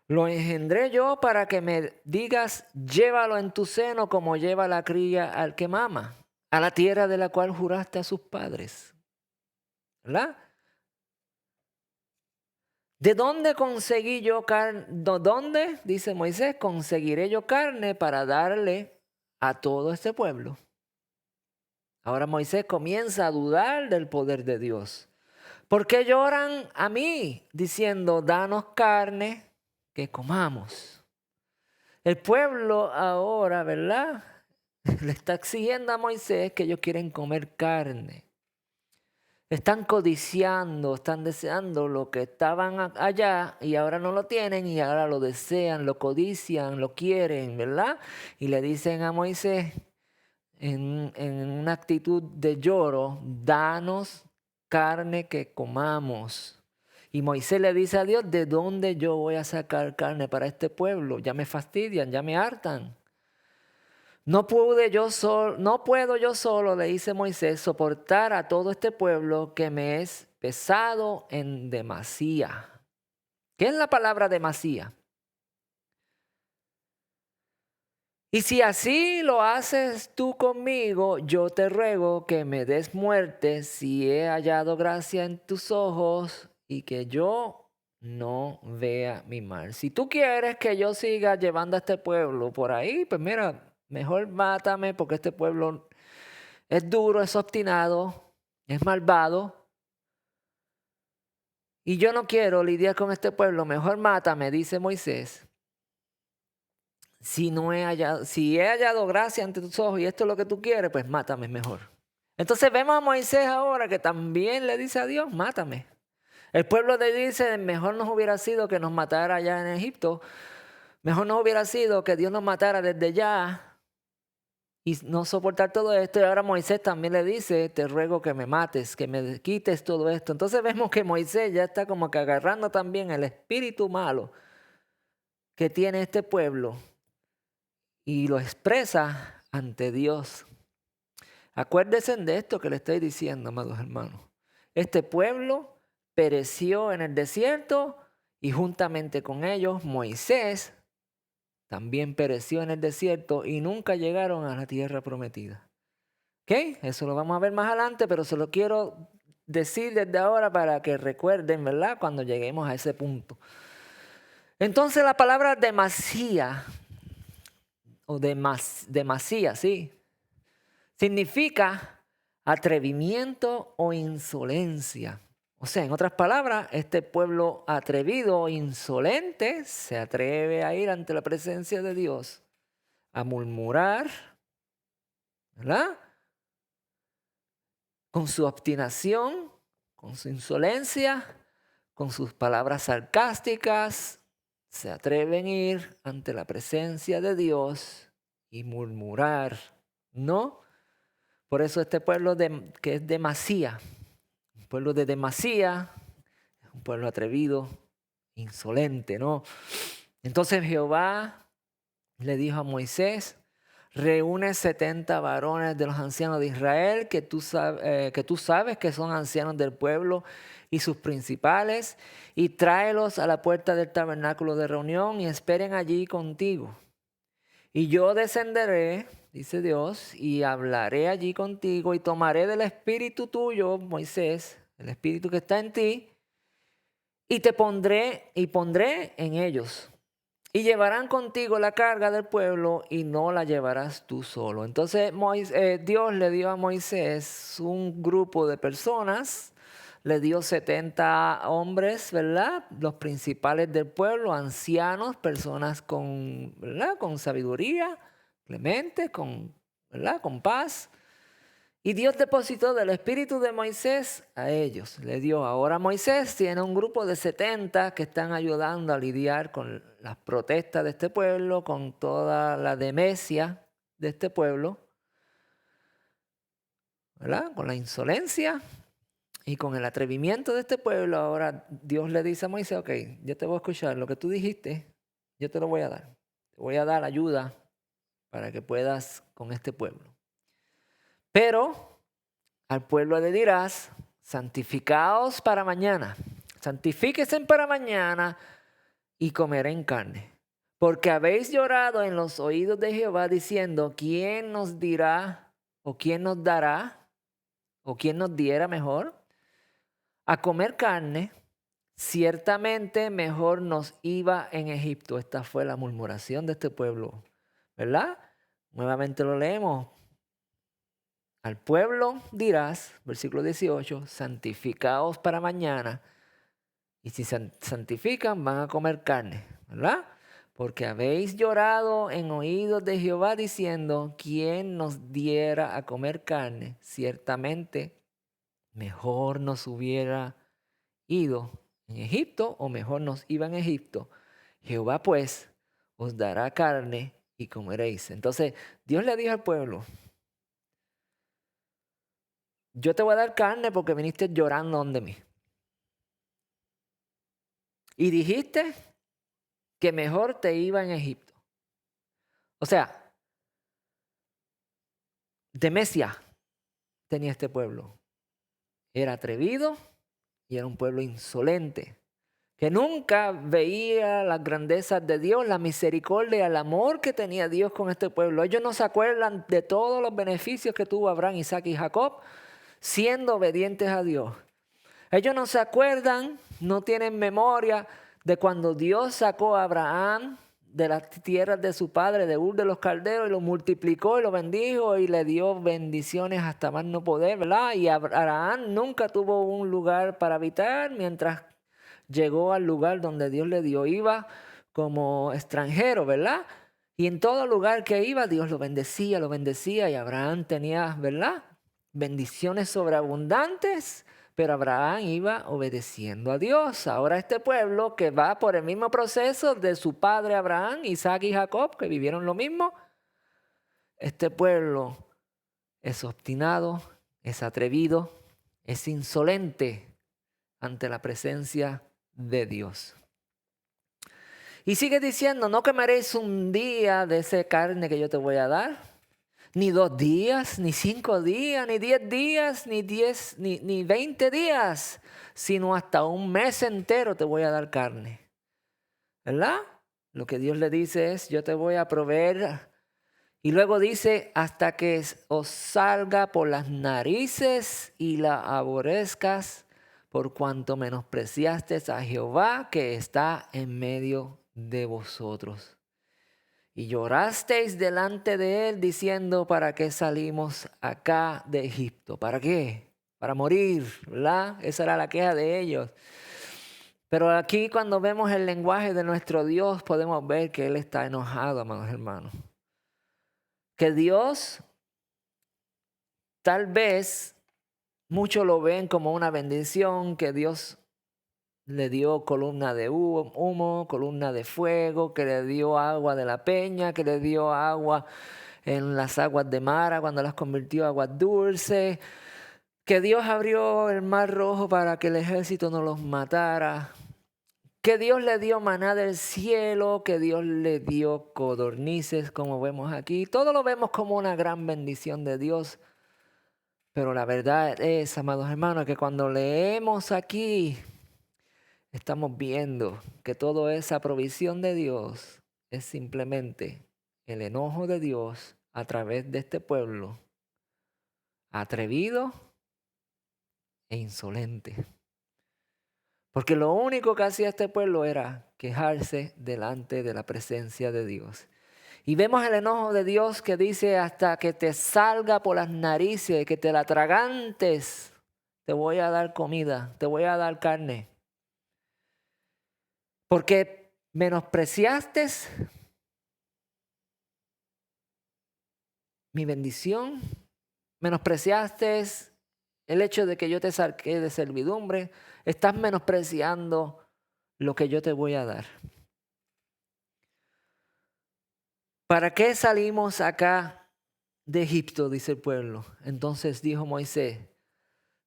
lo engendré yo para que me digas, llévalo en tu seno como lleva la cría al que mama, a la tierra de la cual juraste a sus padres, ¿verdad? ¿De dónde conseguí yo carne? ¿Dónde, dice Moisés, conseguiré yo carne para darle a todo este pueblo? Ahora Moisés comienza a dudar del poder de Dios. ¿Por qué lloran a mí diciendo, danos carne que comamos? El pueblo ahora, ¿verdad?, le está exigiendo a Moisés que ellos quieren comer carne. Están codiciando, están deseando lo que estaban allá y ahora no lo tienen y ahora lo desean, lo codician, lo quieren, ¿verdad? Y le dicen a Moisés en una actitud de lloro, danos carne que comamos. Y Moisés le dice a Dios, ¿de dónde yo voy a sacar carne para este pueblo? Ya me fastidian, ya me hartan. No puedo yo solo, le dice Moisés, soportar a todo este pueblo que me es pesado en demasía. ¿Qué es la palabra demasía? Y si así lo haces tú conmigo, yo te ruego que me des muerte si he hallado gracia en tus ojos y que yo no vea mi mal. Si tú quieres que yo siga llevando a este pueblo por ahí, pues mira, mejor mátame porque este pueblo es duro, es obstinado, es malvado. Y yo no quiero lidiar con este pueblo, mejor mátame, dice Moisés. Si he hallado gracia ante tus ojos y esto es lo que tú quieres, pues mátame mejor. Entonces vemos a Moisés ahora que también le dice a Dios, mátame. El pueblo le dice, mejor nos hubiera sido que nos matara allá en Egipto. Mejor nos hubiera sido que Dios nos matara desde ya y no soportar todo esto. Y ahora Moisés también le dice, te ruego que me mates, que me quites todo esto. Entonces vemos que Moisés ya está como que agarrando también el espíritu malo que tiene este pueblo y lo expresa ante Dios. Acuérdense de esto que le estoy diciendo, amados hermanos. Este pueblo pereció en el desierto y juntamente con ellos Moisés también pereció en el desierto y nunca llegaron a la tierra prometida. ¿Ok? Eso lo vamos a ver más adelante, pero se lo quiero decir desde ahora para que recuerden, ¿verdad?, cuando lleguemos a ese punto. Entonces la palabra demasía o demasía, sí, significa atrevimiento o insolencia. O sea, en otras palabras, este pueblo atrevido o insolente se atreve a ir ante la presencia de Dios, a murmurar, ¿verdad?, con su obstinación, con su insolencia, con sus palabras sarcásticas, se atreven a ir ante la presencia de Dios y murmurar, ¿no? Por eso este pueblo que es demasía, un pueblo de demasía, es un pueblo atrevido, insolente, ¿no? Entonces Jehová le dijo a Moisés: reúne 70 varones de los ancianos de Israel que tú sabes que son ancianos del pueblo y sus principales, y tráelos a la puerta del tabernáculo de reunión y esperen allí contigo. Y yo descenderé, dice Dios, y hablaré allí contigo y tomaré del espíritu tuyo, Moisés, el espíritu que está en ti, y pondré en ellos. Y llevarán contigo la carga del pueblo y no la llevarás tú solo. Entonces Dios le dio a Moisés un grupo de personas, le dio 70 hombres, ¿verdad? Los principales del pueblo, ancianos, personas con, ¿verdad? Con sabiduría, clemente, ¿verdad? Con paz. Y Dios depositó del espíritu de Moisés a ellos. Le dio. Ahora Moisés tiene un grupo de 70 que están ayudando a lidiar con las protestas de este pueblo, con toda la demencia de este pueblo, ¿verdad? Con la insolencia y con el atrevimiento de este pueblo. Ahora Dios le dice a Moisés: ok, yo te voy a escuchar. Lo que tú dijiste, yo te lo voy a dar. Te voy a dar ayuda para que puedas con este pueblo. Pero al pueblo le dirás: santificaos para mañana, santifíquense para mañana y comerán carne. Porque habéis llorado en los oídos de Jehová diciendo: ¿quién nos dirá o quién nos dará o quién nos diera mejor a comer carne? Ciertamente mejor nos iba en Egipto. Esta fue la murmuración de este pueblo, ¿verdad? Nuevamente lo leemos. Al pueblo dirás, versículo 18, santificaos para mañana. Y si se santifican, van a comer carne, ¿verdad? Porque habéis llorado en oídos de Jehová diciendo: ¿quién nos diera a comer carne? Ciertamente, mejor nos hubiera ido en Egipto, o mejor nos iba en Egipto. Jehová pues os dará carne y comeréis. Entonces, Dios le dijo al pueblo: yo te voy a dar carne porque viniste llorando donde mí. Y dijiste que mejor te iba en Egipto. O sea, demencia tenía este pueblo. Era atrevido y era un pueblo insolente, que nunca veía las grandezas de Dios, la misericordia, el amor que tenía Dios con este pueblo. Ellos no se acuerdan de todos los beneficios que tuvo Abraham, Isaac y Jacob siendo obedientes a Dios. Ellos no se acuerdan, no tienen memoria de cuando Dios sacó a Abraham de las tierras de su padre, de Ur de los Caldeos, y lo multiplicó y lo bendijo y le dio bendiciones hasta más no poder, ¿verdad? Y Abraham nunca tuvo un lugar para habitar mientras llegó al lugar donde Dios le dio. Iba como extranjero, ¿verdad? Y en todo lugar que iba, Dios lo bendecía, y Abraham tenía, ¿verdad? Bendiciones sobreabundantes. Pero Abraham iba obedeciendo a Dios. Ahora este pueblo que va por el mismo proceso de su padre Abraham, Isaac y Jacob, que vivieron lo mismo, este pueblo es obstinado, es atrevido, es insolente ante la presencia de Dios. Y sigue diciendo: no comeréis un día de esa carne que yo te voy a dar, ni 2 días, ni 5 días, ni 10 días, ni 20 días, sino hasta un mes entero te voy a dar carne. ¿Verdad? Lo que Dios le dice es: yo te voy a proveer. Y luego dice: hasta que os salga por las narices y la aborrezcas, por cuanto menospreciasteis a Jehová que está en medio de vosotros. Y llorasteis delante de él diciendo: ¿para qué salimos acá de Egipto? ¿Para qué? Para morir, ¿verdad? Esa era la queja de ellos. Pero aquí, cuando vemos el lenguaje de nuestro Dios, podemos ver que él está enojado, amados hermanos. Que Dios, tal vez muchos lo ven como una bendición, que Dios le dio columna de humo, columna de fuego, que le dio agua de la peña, que le dio agua en las aguas de Mara cuando las convirtió a aguas dulces, que Dios abrió el mar rojo para que el ejército no los matara, que Dios le dio maná del cielo, que Dios le dio codornices, como vemos aquí. Todo lo vemos como una gran bendición de Dios. Pero la verdad es, amados hermanos, que cuando leemos aquí, estamos viendo que toda esa provisión de Dios es simplemente el enojo de Dios a través de este pueblo atrevido e insolente. Porque lo único que hacía este pueblo era quejarse delante de la presencia de Dios. Y vemos el enojo de Dios que dice: hasta que te salga por las narices, que te la atragantes, te voy a dar comida, te voy a dar carne. Porque menospreciaste mi bendición, menospreciaste el hecho de que yo te saqué de servidumbre, estás menospreciando lo que yo te voy a dar. ¿Para qué salimos acá de Egipto?, dice el pueblo. Entonces dijo Moisés: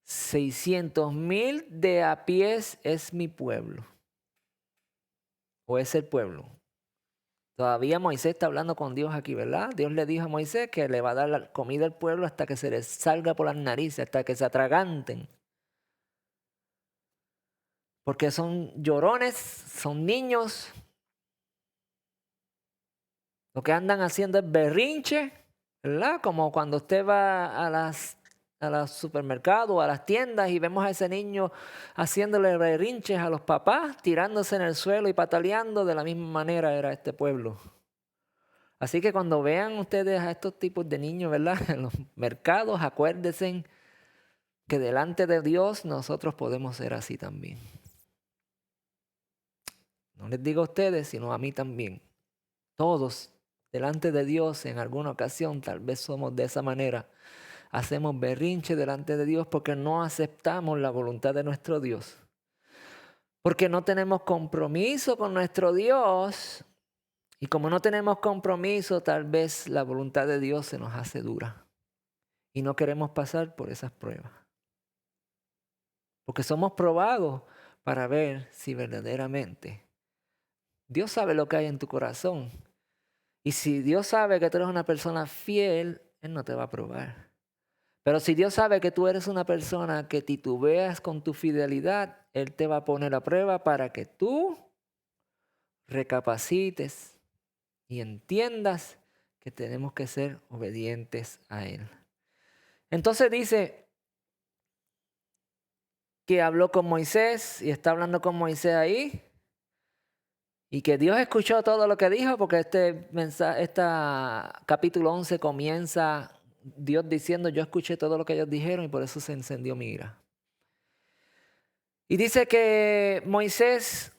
600,000 de a pies es mi pueblo, o es el pueblo. Todavía Moisés está hablando con Dios aquí, ¿verdad? Dios le dijo a Moisés que le va a dar la comida al pueblo hasta que se les salga por las narices, hasta que se atraganten. Porque son llorones, son niños. Lo que andan haciendo es berrinche, ¿verdad? Como cuando usted va a los supermercados o a las tiendas y vemos a ese niño haciéndole berrinches a los papás, tirándose en el suelo y pataleando. De la misma manera era este pueblo. Así que cuando vean ustedes a estos tipos de niños, ¿verdad?, en los mercados, acuérdense que delante de Dios nosotros podemos ser así también. No les digo a ustedes, sino a mí también. Todos delante de Dios en alguna ocasión tal vez somos de esa manera. Hacemos berrinche delante de Dios porque no aceptamos la voluntad de nuestro Dios. Porque no tenemos compromiso con nuestro Dios. Y como no tenemos compromiso, tal vez la voluntad de Dios se nos hace dura. Y no queremos pasar por esas pruebas. Porque somos probados para ver si verdaderamente Dios sabe lo que hay en tu corazón. Y si Dios sabe que tú eres una persona fiel, Él no te va a probar. Pero si Dios sabe que tú eres una persona que titubeas con tu fidelidad, Él te va a poner a prueba para que tú recapacites y entiendas que tenemos que ser obedientes a Él. Entonces dice que habló con Moisés y está hablando con Moisés ahí. Y que Dios escuchó todo lo que dijo, porque este capítulo 11 comienza Dios diciendo: yo escuché todo lo que ellos dijeron y por eso se encendió mi ira. Y dice que Moisés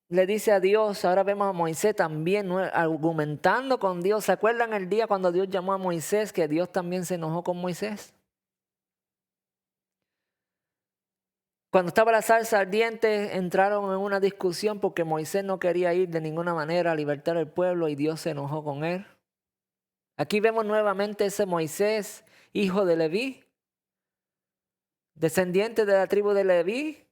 le dice a Dios, ahora vemos a Moisés también argumentando con Dios. ¿Se acuerdan el día cuando Dios llamó a Moisés, que Dios también se enojó con Moisés? Cuando estaba la zarza ardiente, entraron en una discusión porque Moisés no quería ir de ninguna manera a libertar al pueblo y Dios se enojó con él. Aquí vemos nuevamente ese Moisés, hijo de Leví, descendiente de la tribu de Leví,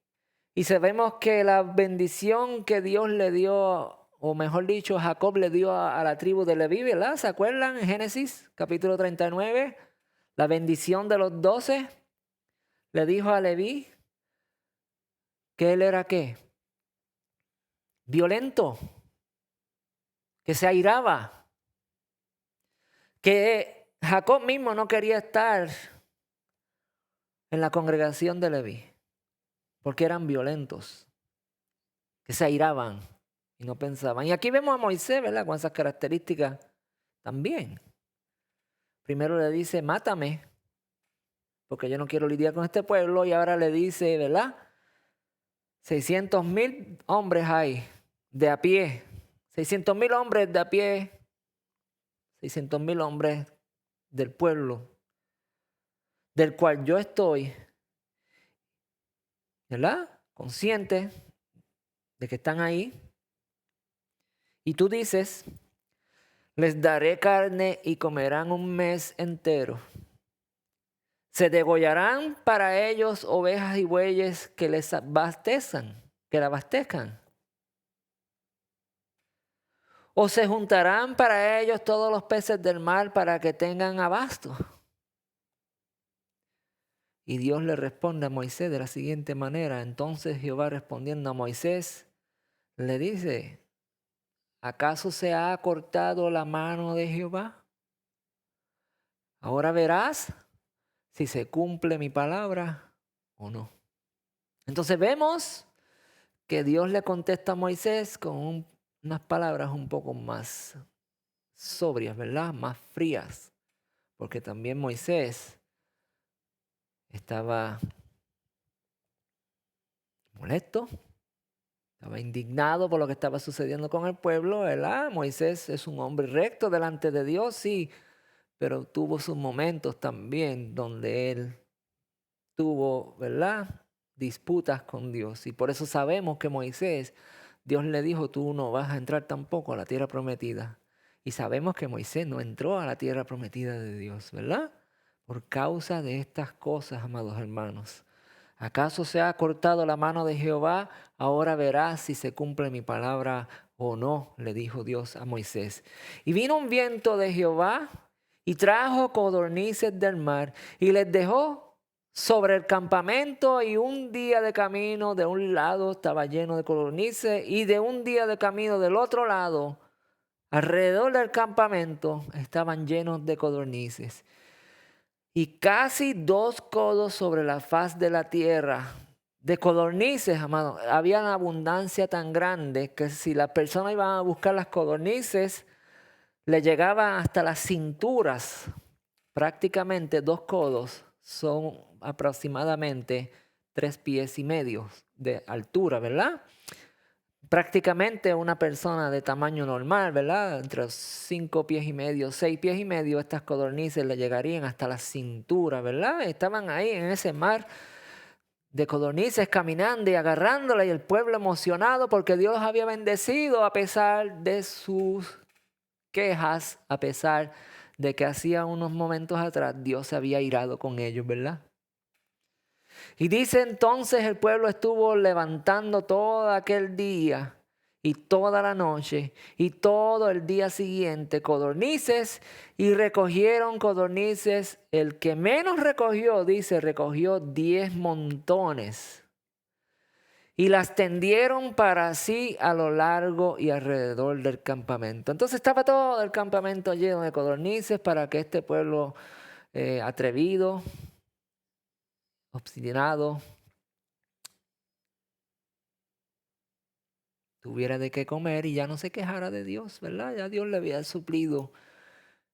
y sabemos que la bendición que Dios le dio, o mejor dicho, Jacob le dio a la tribu de Leví, ¿verdad? ¿Se acuerdan? En Génesis capítulo 39, la bendición de los 12, le dijo a Leví que él era ¿qué? Violento, que se airaba, que Jacob mismo no quería estar en la congregación de Leví, porque eran violentos, que se airaban y no pensaban. Y aquí vemos a Moisés, ¿verdad?, con esas características también. Primero le dice: mátame, porque yo no quiero lidiar con este pueblo. Y ahora le dice, ¿verdad?, 600,000 hombres hay de a pie. 600,000 hombres de a pie. 600,000 hombres del pueblo, del cual yo estoy, ¿verdad?, consciente de que están ahí. Y tú dices: les daré carne y comerán un mes entero. Se degollarán para ellos ovejas y bueyes que les abastezcan, que la abastezcan. ¿O se juntarán para ellos todos los peces del mar para que tengan abasto? Y Dios le responde a Moisés de la siguiente manera. Entonces Jehová respondiendo a Moisés, le dice, ¿acaso se ha acortado la mano de Jehová? Ahora verás si se cumple mi palabra o no. Entonces vemos que Dios le contesta a Moisés con unas palabras un poco más sobrias, ¿verdad? Más frías. Porque también Moisés estaba molesto, estaba indignado por lo que estaba sucediendo con el pueblo, ¿verdad? Moisés es un hombre recto delante de Dios, sí, pero tuvo sus momentos también donde él tuvo, ¿verdad? Disputas con Dios. Y por eso sabemos que Moisés, Dios le dijo, tú no vas a entrar tampoco a la tierra prometida. Y sabemos que Moisés no entró a la tierra prometida de Dios, ¿verdad? Por causa de estas cosas, amados hermanos. ¿Acaso se ha cortado la mano de Jehová? Ahora verás si se cumple mi palabra o no, le dijo Dios a Moisés. Y vino un viento de Jehová y trajo codornices del mar y les dejó sobre el campamento, y un día de camino de un lado estaba lleno de codornices y de un día de camino del otro lado, alrededor del campamento, estaban llenos de codornices. Y casi 2 codos sobre la faz de la tierra de codornices, amado. Había una abundancia tan grande que si las personas iban a buscar las codornices, le llegaban hasta las cinturas. Prácticamente 2 codos son aproximadamente 3,5 pies de altura, ¿verdad? Prácticamente una persona de tamaño normal, ¿verdad? Entre 5,5 pies, 6,5 pies, estas codornices le llegarían hasta la cintura, ¿verdad? Estaban ahí en ese mar de codornices caminando y agarrándola, y el pueblo emocionado porque Dios había bendecido a pesar de sus quejas, a pesar de que hacía unos momentos atrás Dios se había irado con ellos, ¿verdad? Y dice entonces el pueblo estuvo levantando todo aquel día y toda la noche y todo el día siguiente codornices, y recogieron codornices. El que menos recogió, dice, recogió 10 montones. Y las tendieron para sí a lo largo y alrededor del campamento. Entonces estaba todo el campamento lleno de codornices para que este pueblo atrevido, obstinado, tuviera de qué comer y ya no se quejara de Dios, ¿verdad? Ya Dios le había suplido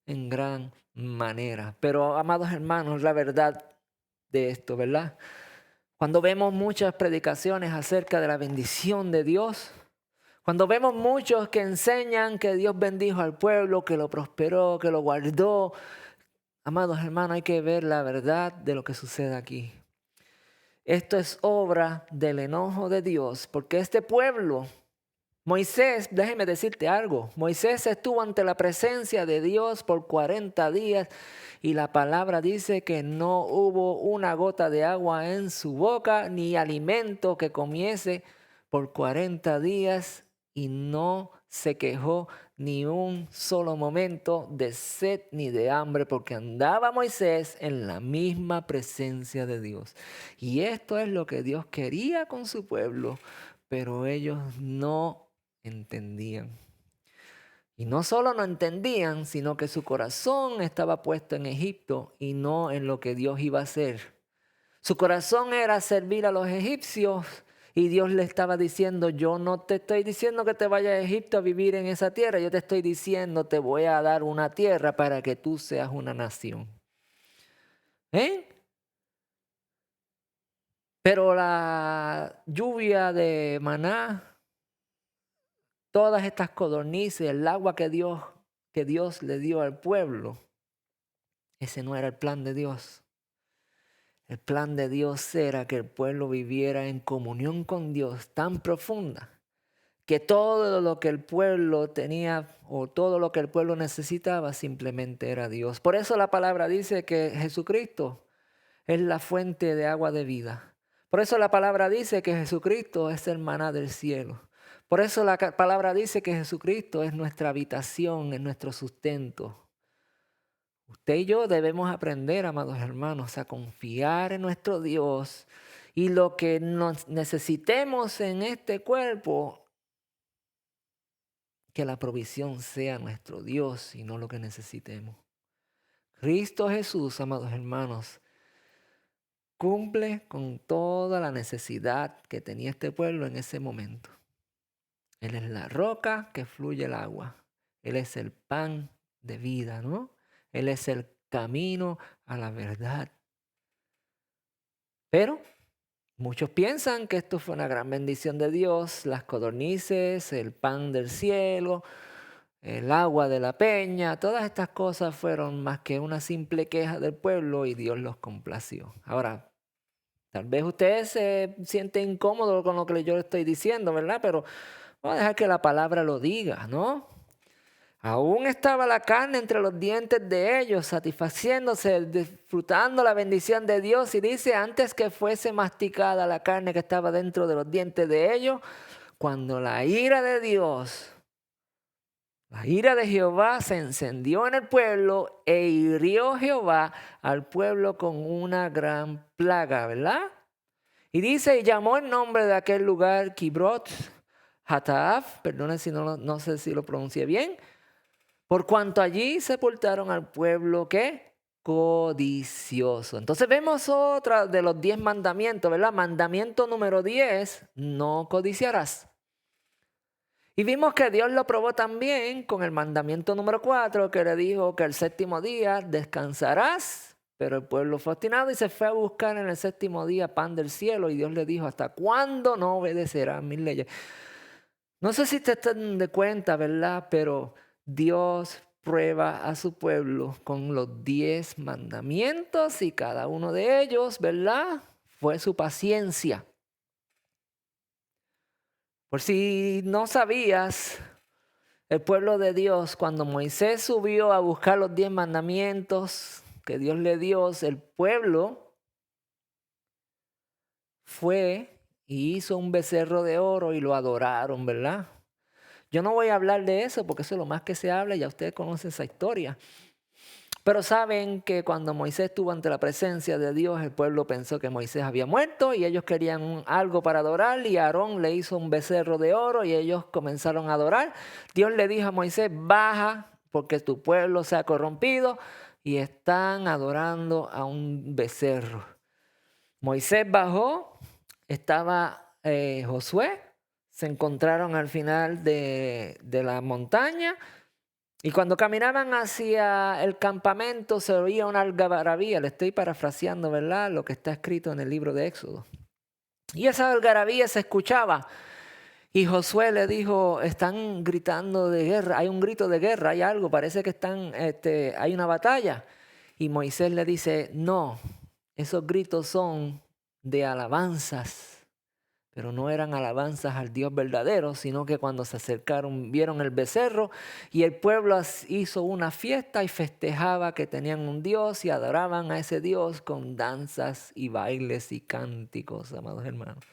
en gran manera. Pero, amados hermanos, la verdad de esto, ¿verdad? Cuando vemos muchas predicaciones acerca de la bendición de Dios, cuando vemos muchos que enseñan que Dios bendijo al pueblo, que lo prosperó, que lo guardó, amados hermanos, hay que ver la verdad de lo que sucede aquí. Esto es obra del enojo de Dios, porque este pueblo, Moisés, déjeme decirte algo, Moisés estuvo ante la presencia de Dios por 40 días y la palabra dice que no hubo una gota de agua en su boca ni alimento que comiese por 40 días, y no se quejó ni un solo momento de sed ni de hambre, porque andaba Moisés en la misma presencia de Dios. Y esto es lo que Dios quería con su pueblo, pero ellos no entendían. Y no solo no entendían, sino que su corazón estaba puesto en Egipto y no en lo que Dios iba a hacer. Su corazón era servir a los egipcios, y Dios le estaba diciendo, yo no te estoy diciendo que te vayas a Egipto a vivir en esa tierra, yo te estoy diciendo, te voy a dar una tierra para que tú seas una nación. Pero la lluvia de maná, todas estas codornices, el agua que Dios le dio al pueblo, ese no era el plan de Dios. El plan de Dios era que el pueblo viviera en comunión con Dios tan profunda que todo lo que el pueblo tenía o todo lo que el pueblo necesitaba simplemente era Dios. Por eso la palabra dice que Jesucristo es la fuente de agua de vida. Por eso la palabra dice que Jesucristo es el maná del cielo. Por eso la palabra dice que Jesucristo es nuestra habitación, es nuestro sustento. Usted y yo debemos aprender, amados hermanos, a confiar en nuestro Dios y lo que nos necesitemos en este cuerpo, que la provisión sea nuestro Dios y no lo que necesitemos. Cristo Jesús, amados hermanos, cumple con toda la necesidad que tenía este pueblo en ese momento. Él es la roca que fluye el agua. Él es el pan de vida, ¿no? Él es el camino a la verdad. Pero muchos piensan que esto fue una gran bendición de Dios, las codornices, el pan del cielo, el agua de la peña, todas estas cosas fueron más que una simple queja del pueblo y Dios los complació. Ahora, tal vez ustedes se sienten incómodos con lo que yo le estoy diciendo, ¿verdad? Pero vamos a dejar que la palabra lo diga, ¿no? Aún estaba la carne entre los dientes de ellos, satisfaciéndose, disfrutando la bendición de Dios. Y dice, antes que fuese masticada la carne que estaba dentro de los dientes de ellos, cuando la ira de Dios, la ira de Jehová se encendió en el pueblo e hirió Jehová al pueblo con una gran plaga, ¿verdad? Y dice, y llamó el nombre de aquel lugar Kibrot Hataaf, perdone si no sé si lo pronuncié bien, por cuanto allí sepultaron al pueblo que codicioso. Entonces vemos otra de los 10 mandamientos, ¿verdad? Mandamiento número 10, no codiciarás. Y vimos que Dios lo probó también con el mandamiento número 4, que le dijo que el séptimo día descansarás. Pero el pueblo fue obstinado y se fue a buscar en el séptimo día pan del cielo. Y Dios le dijo, ¿hasta cuándo no obedecerás mis leyes? No sé si te están de cuenta, ¿verdad? Pero Dios prueba a su pueblo con los 10 mandamientos y cada uno de ellos, ¿verdad? Fue su paciencia. Por si no sabías, el pueblo de Dios, cuando Moisés subió a buscar los 10 mandamientos que Dios le dio, el pueblo fue y hizo un becerro de oro y lo adoraron, ¿verdad? Yo no voy a hablar de eso porque eso es lo más que se habla, ya ustedes conocen esa historia. Pero saben que cuando Moisés estuvo ante la presencia de Dios, el pueblo pensó que Moisés había muerto y ellos querían algo para adorar y Aarón le hizo un becerro de oro y ellos comenzaron a adorar. Dios le dijo a Moisés, baja porque tu pueblo se ha corrompido y están adorando a un becerro. Moisés bajó, estaba Josué, se encontraron al final de la montaña. Y cuando caminaban hacia el campamento se oía una algarabía. Le estoy parafraseando, ¿verdad? Lo que está escrito en el libro de Éxodo. Y esa algarabía se escuchaba. Y Josué le dijo, están gritando de guerra. Hay un grito de guerra, hay algo. Parece que hay una batalla. Y Moisés le dice, no, esos gritos son de alabanzas. Pero no eran alabanzas al Dios verdadero, sino que cuando se acercaron vieron el becerro y el pueblo hizo una fiesta y festejaba que tenían un Dios y adoraban a ese Dios con danzas y bailes y cánticos, amados hermanos.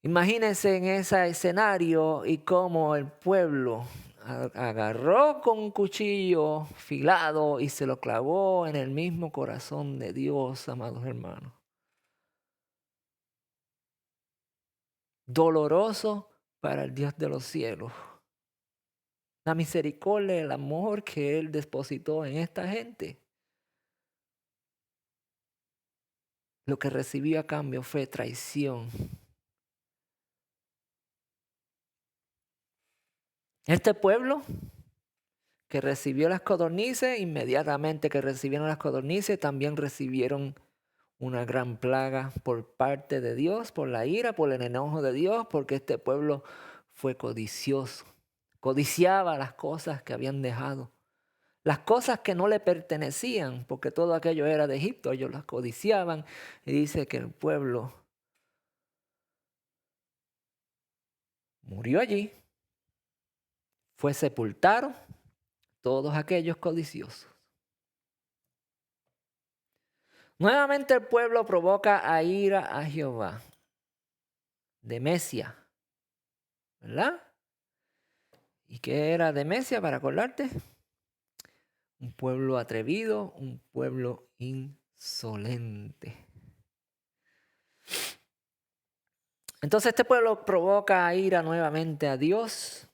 Imagínense en ese escenario y cómo el pueblo agarró con un cuchillo filado y se lo clavó en el mismo corazón de Dios, amados hermanos. Doloroso para el Dios de los cielos. La misericordia, el amor que Él depositó en esta gente. Lo que recibió a cambio fue traición. Este pueblo que recibió las codornices, inmediatamente que recibieron las codornices, también recibieron una gran plaga por parte de Dios, por la ira, por el enojo de Dios, porque este pueblo fue codicioso. Codiciaba las cosas que habían dejado. Las cosas que no le pertenecían, porque todo aquello era de Egipto, ellos las codiciaban. Y dice que el pueblo murió allí, fue sepultado todos aquellos codiciosos. Nuevamente el pueblo provoca a ira a Jehová. Demesia, ¿verdad? ¿Y qué era de Mesia para acordarte? Un pueblo atrevido, un pueblo insolente. Entonces este pueblo provoca ira nuevamente a Dios.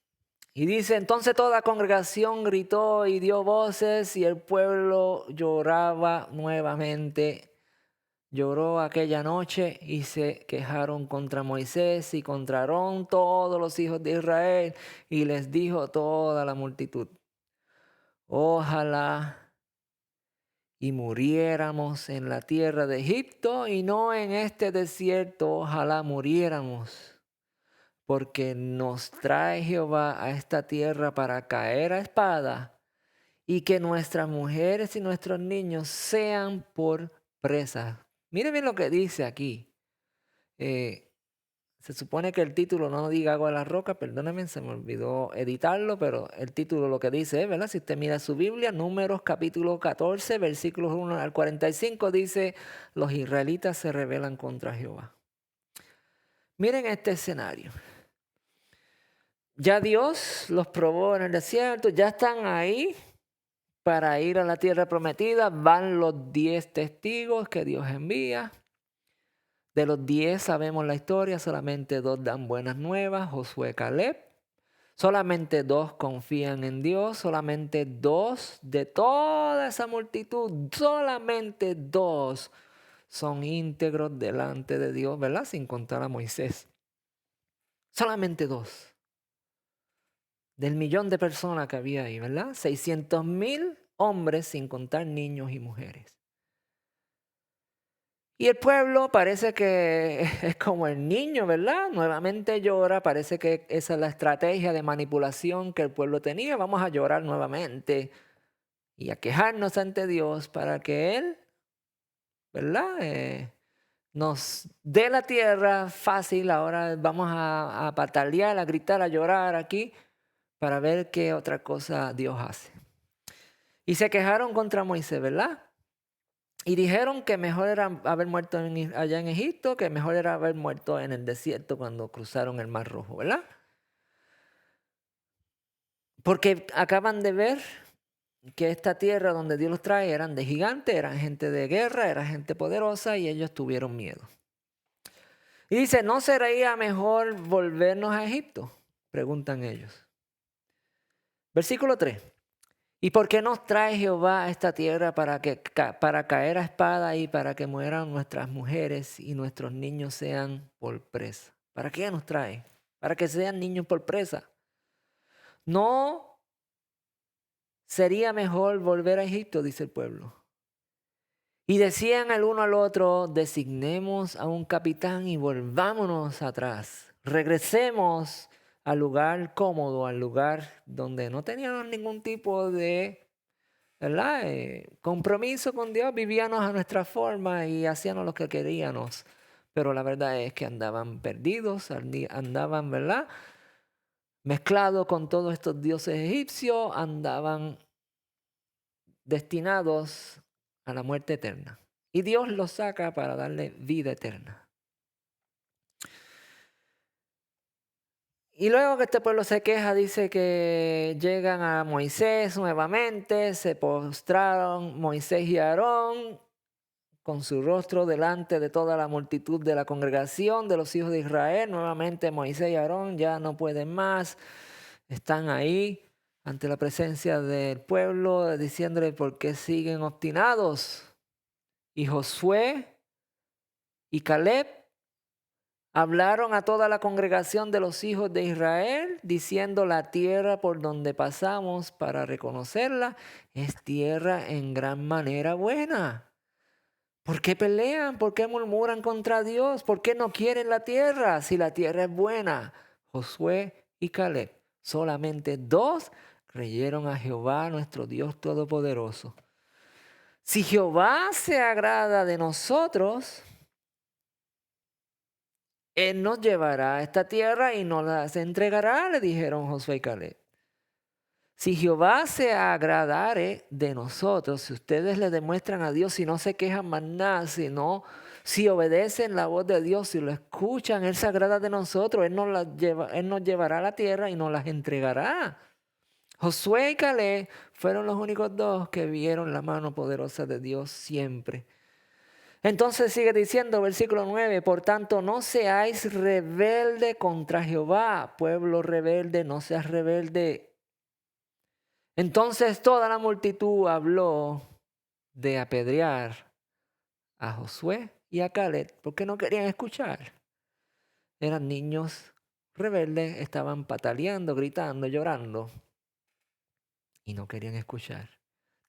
Y dice, entonces toda congregación gritó y dio voces y el pueblo lloraba nuevamente. Lloró aquella noche y se quejaron contra Moisés y contra Aarón todos los hijos de Israel. Y les dijo toda la multitud, ojalá y muriéramos en la tierra de Egipto y no en este desierto, ojalá muriéramos. Porque nos trae Jehová a esta tierra para caer a espada y que nuestras mujeres y nuestros niños sean por presa. Mire bien lo que dice aquí. Se supone que el título no diga agua de la roca, perdónenme, se me olvidó editarlo, pero el título lo que dice es, ¿verdad? Si usted mira su Biblia, Números capítulo 14, versículos 1 al 45, dice, los israelitas se rebelan contra Jehová. Miren este escenario. Ya Dios los probó en el desierto, ya están ahí para ir a la tierra prometida. Van los 10 testigos que Dios envía. De los 10 sabemos la historia, solamente 2 dan buenas nuevas, Josué y Caleb. Solamente 2 confían en Dios, solamente 2 de toda esa multitud, solamente 2 son íntegros delante de Dios, ¿verdad? Sin contar a Moisés. Solamente 2. Del millón de personas que había ahí, ¿verdad? 600,000 hombres sin contar niños y mujeres. Y el pueblo parece que es como el niño, ¿verdad? Nuevamente llora, parece que esa es la estrategia de manipulación que el pueblo tenía. Vamos a llorar nuevamente y a quejarnos ante Dios para que Él, ¿verdad? Nos dé la tierra fácil. Ahora vamos a patalear, a gritar, a llorar aquí para ver qué otra cosa Dios hace. Y se quejaron contra Moisés, ¿verdad? Y dijeron que mejor era haber muerto allá en Egipto, que mejor era haber muerto en el desierto cuando cruzaron el Mar Rojo, ¿verdad? Porque acaban de ver que esta tierra donde Dios los trae eran de gigantes, eran gente de guerra, era gente poderosa y ellos tuvieron miedo. Y dice, ¿no sería mejor volvernos a Egipto? Preguntan ellos. Versículo 3. ¿Y por qué nos trae Jehová a esta tierra para caer a espada y para que mueran nuestras mujeres y nuestros niños sean por presa? ¿Para qué nos trae? Para que sean niños por presa. ¿No sería mejor volver a Egipto? Dice el pueblo. Y decían el uno al otro, designemos a un capitán y volvámonos atrás. Regresemos al lugar cómodo, al lugar donde no teníamos ningún tipo de, ¿verdad? Compromiso con Dios, vivíamos a nuestra forma y hacíamos lo que queríamos. Pero la verdad es que andaban perdidos, andaban, ¿verdad? Mezclados con todos estos dioses egipcios, andaban destinados a la muerte eterna. Y Dios los saca para darle vida eterna. Y luego que este pueblo se queja, dice que llegan a Moisés nuevamente, se postraron Moisés y Aarón con su rostro delante de toda la multitud de la congregación de los hijos de Israel. Nuevamente Moisés y Aarón ya no pueden más, están ahí ante la presencia del pueblo diciéndole por qué siguen obstinados. Y Josué y Caleb hablaron a toda la congregación de los hijos de Israel, diciendo, la tierra por donde pasamos para reconocerla es tierra en gran manera buena. ¿Por qué pelean? ¿Por qué murmuran contra Dios? ¿Por qué no quieren la tierra si la tierra es buena? Josué y Caleb, solamente 2 creyeron a Jehová nuestro Dios Todopoderoso. Si Jehová se agrada de nosotros, Él nos llevará a esta tierra y nos las entregará, le dijeron Josué y Caleb. Si Jehová se agradare de nosotros, si ustedes le demuestran a Dios, si no se quejan más nada, si no Si obedecen la voz de Dios, si lo escuchan, Él se agrada de nosotros, Él nos llevará a la tierra y nos las entregará. Josué y Caleb fueron los únicos dos que vieron la mano poderosa de Dios siempre. Entonces sigue diciendo, versículo 9, por tanto no seáis rebelde contra Jehová, pueblo rebelde, no seas rebelde. Entonces toda la multitud habló de apedrear a Josué y a Caleb porque no querían escuchar. Eran niños rebeldes, estaban pataleando, gritando, llorando y no querían escuchar.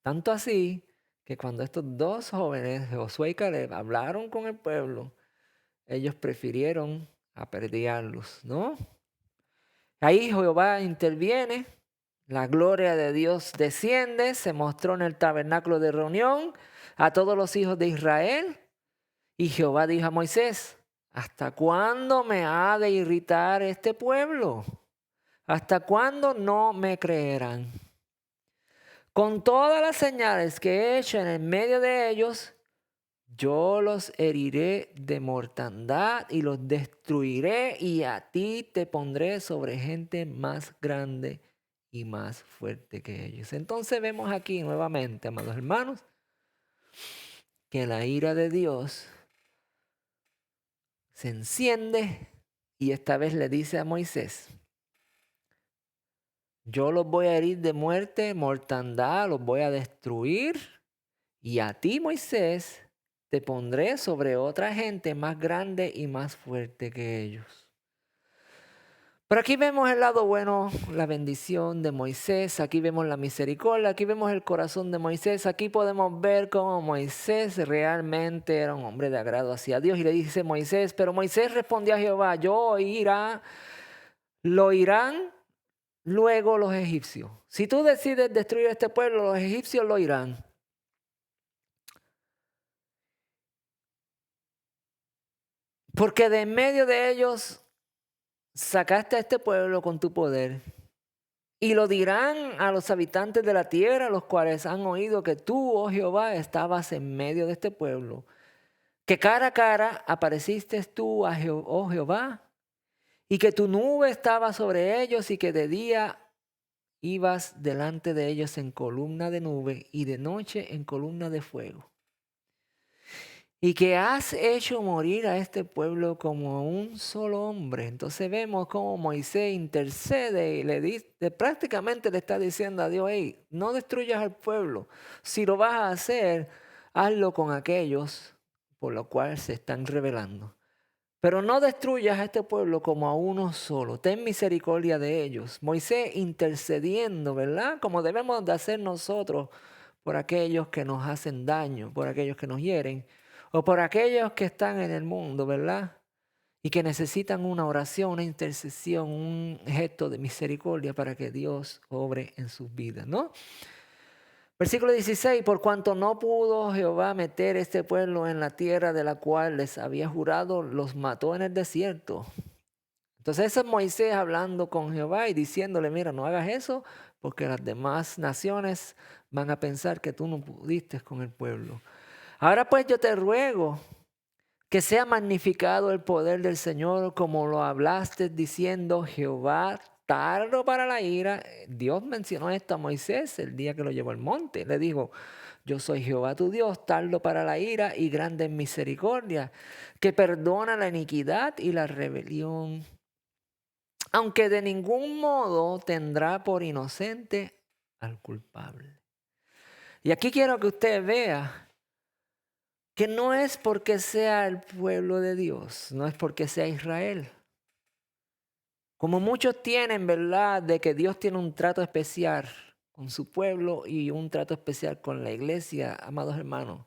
Tanto así que cuando estos dos jóvenes, Josué y Caleb, hablaron con el pueblo, ellos prefirieron apedrearlos, ¿no? Ahí Jehová interviene, la gloria de Dios desciende, se mostró en el tabernáculo de reunión a todos los hijos de Israel. Y Jehová dijo a Moisés, ¿hasta cuándo me ha de irritar este pueblo? ¿Hasta cuándo no me creerán? Con todas las señales que he hecho en el medio de ellos, yo los heriré de mortandad y los destruiré, y a ti te pondré sobre gente más grande y más fuerte que ellos. Entonces vemos aquí nuevamente, amados hermanos, que la ira de Dios se enciende y esta vez le dice a Moisés, yo los voy a herir de muerte, mortandad, los voy a destruir, y a ti, Moisés, te pondré sobre otra gente más grande y más fuerte que ellos. Pero aquí vemos el lado bueno, la bendición de Moisés, aquí vemos la misericordia, aquí vemos el corazón de Moisés, aquí podemos ver cómo Moisés realmente era un hombre de agrado hacia Dios. Y le dice Moisés, pero Moisés respondió a Jehová, lo oirán luego los egipcios. Si tú decides destruir este pueblo, los egipcios lo oirán. Porque de en medio de ellos sacaste a este pueblo con tu poder. Y lo dirán a los habitantes de la tierra, los cuales han oído que tú, oh Jehová, estabas en medio de este pueblo. Que cara a cara apareciste tú, oh Jehová, y que tu nube estaba sobre ellos y que de día ibas delante de ellos en columna de nube y de noche en columna de fuego. Y que has hecho morir a este pueblo como un solo hombre. Entonces vemos cómo Moisés intercede y le dice, prácticamente le está diciendo a Dios, hey, no destruyas al pueblo. Si lo vas a hacer, hazlo con aquellos por los cuales se están rebelando. Pero no destruyas a este pueblo como a uno solo. Ten misericordia de ellos. Moisés intercediendo, ¿verdad? Como debemos de hacer nosotros por aquellos que nos hacen daño, por aquellos que nos hieren, o por aquellos que están en el mundo, ¿verdad? Y que necesitan una oración, una intercesión, un gesto de misericordia para que Dios obre en sus vidas, ¿no? Versículo 16, por cuanto no pudo Jehová meter este pueblo en la tierra de la cual les había jurado, los mató en el desierto. Entonces ese es Moisés hablando con Jehová y diciéndole, mira, no hagas eso porque las demás naciones van a pensar que tú no pudiste con el pueblo. Ahora pues yo te ruego que sea magnificado el poder del Señor como lo hablaste diciendo, Jehová tardo para la ira. Dios mencionó esto a Moisés el día que lo llevó al monte. Le dijo, yo soy Jehová tu Dios, tardo para la ira y grande en misericordia, que perdona la iniquidad y la rebelión, aunque de ningún modo tendrá por inocente al culpable. Y aquí quiero que usted vea que no es porque sea el pueblo de Dios, no es porque sea Israel. Como muchos tienen, ¿verdad?, de que Dios tiene un trato especial con su pueblo y un trato especial con la iglesia, amados hermanos.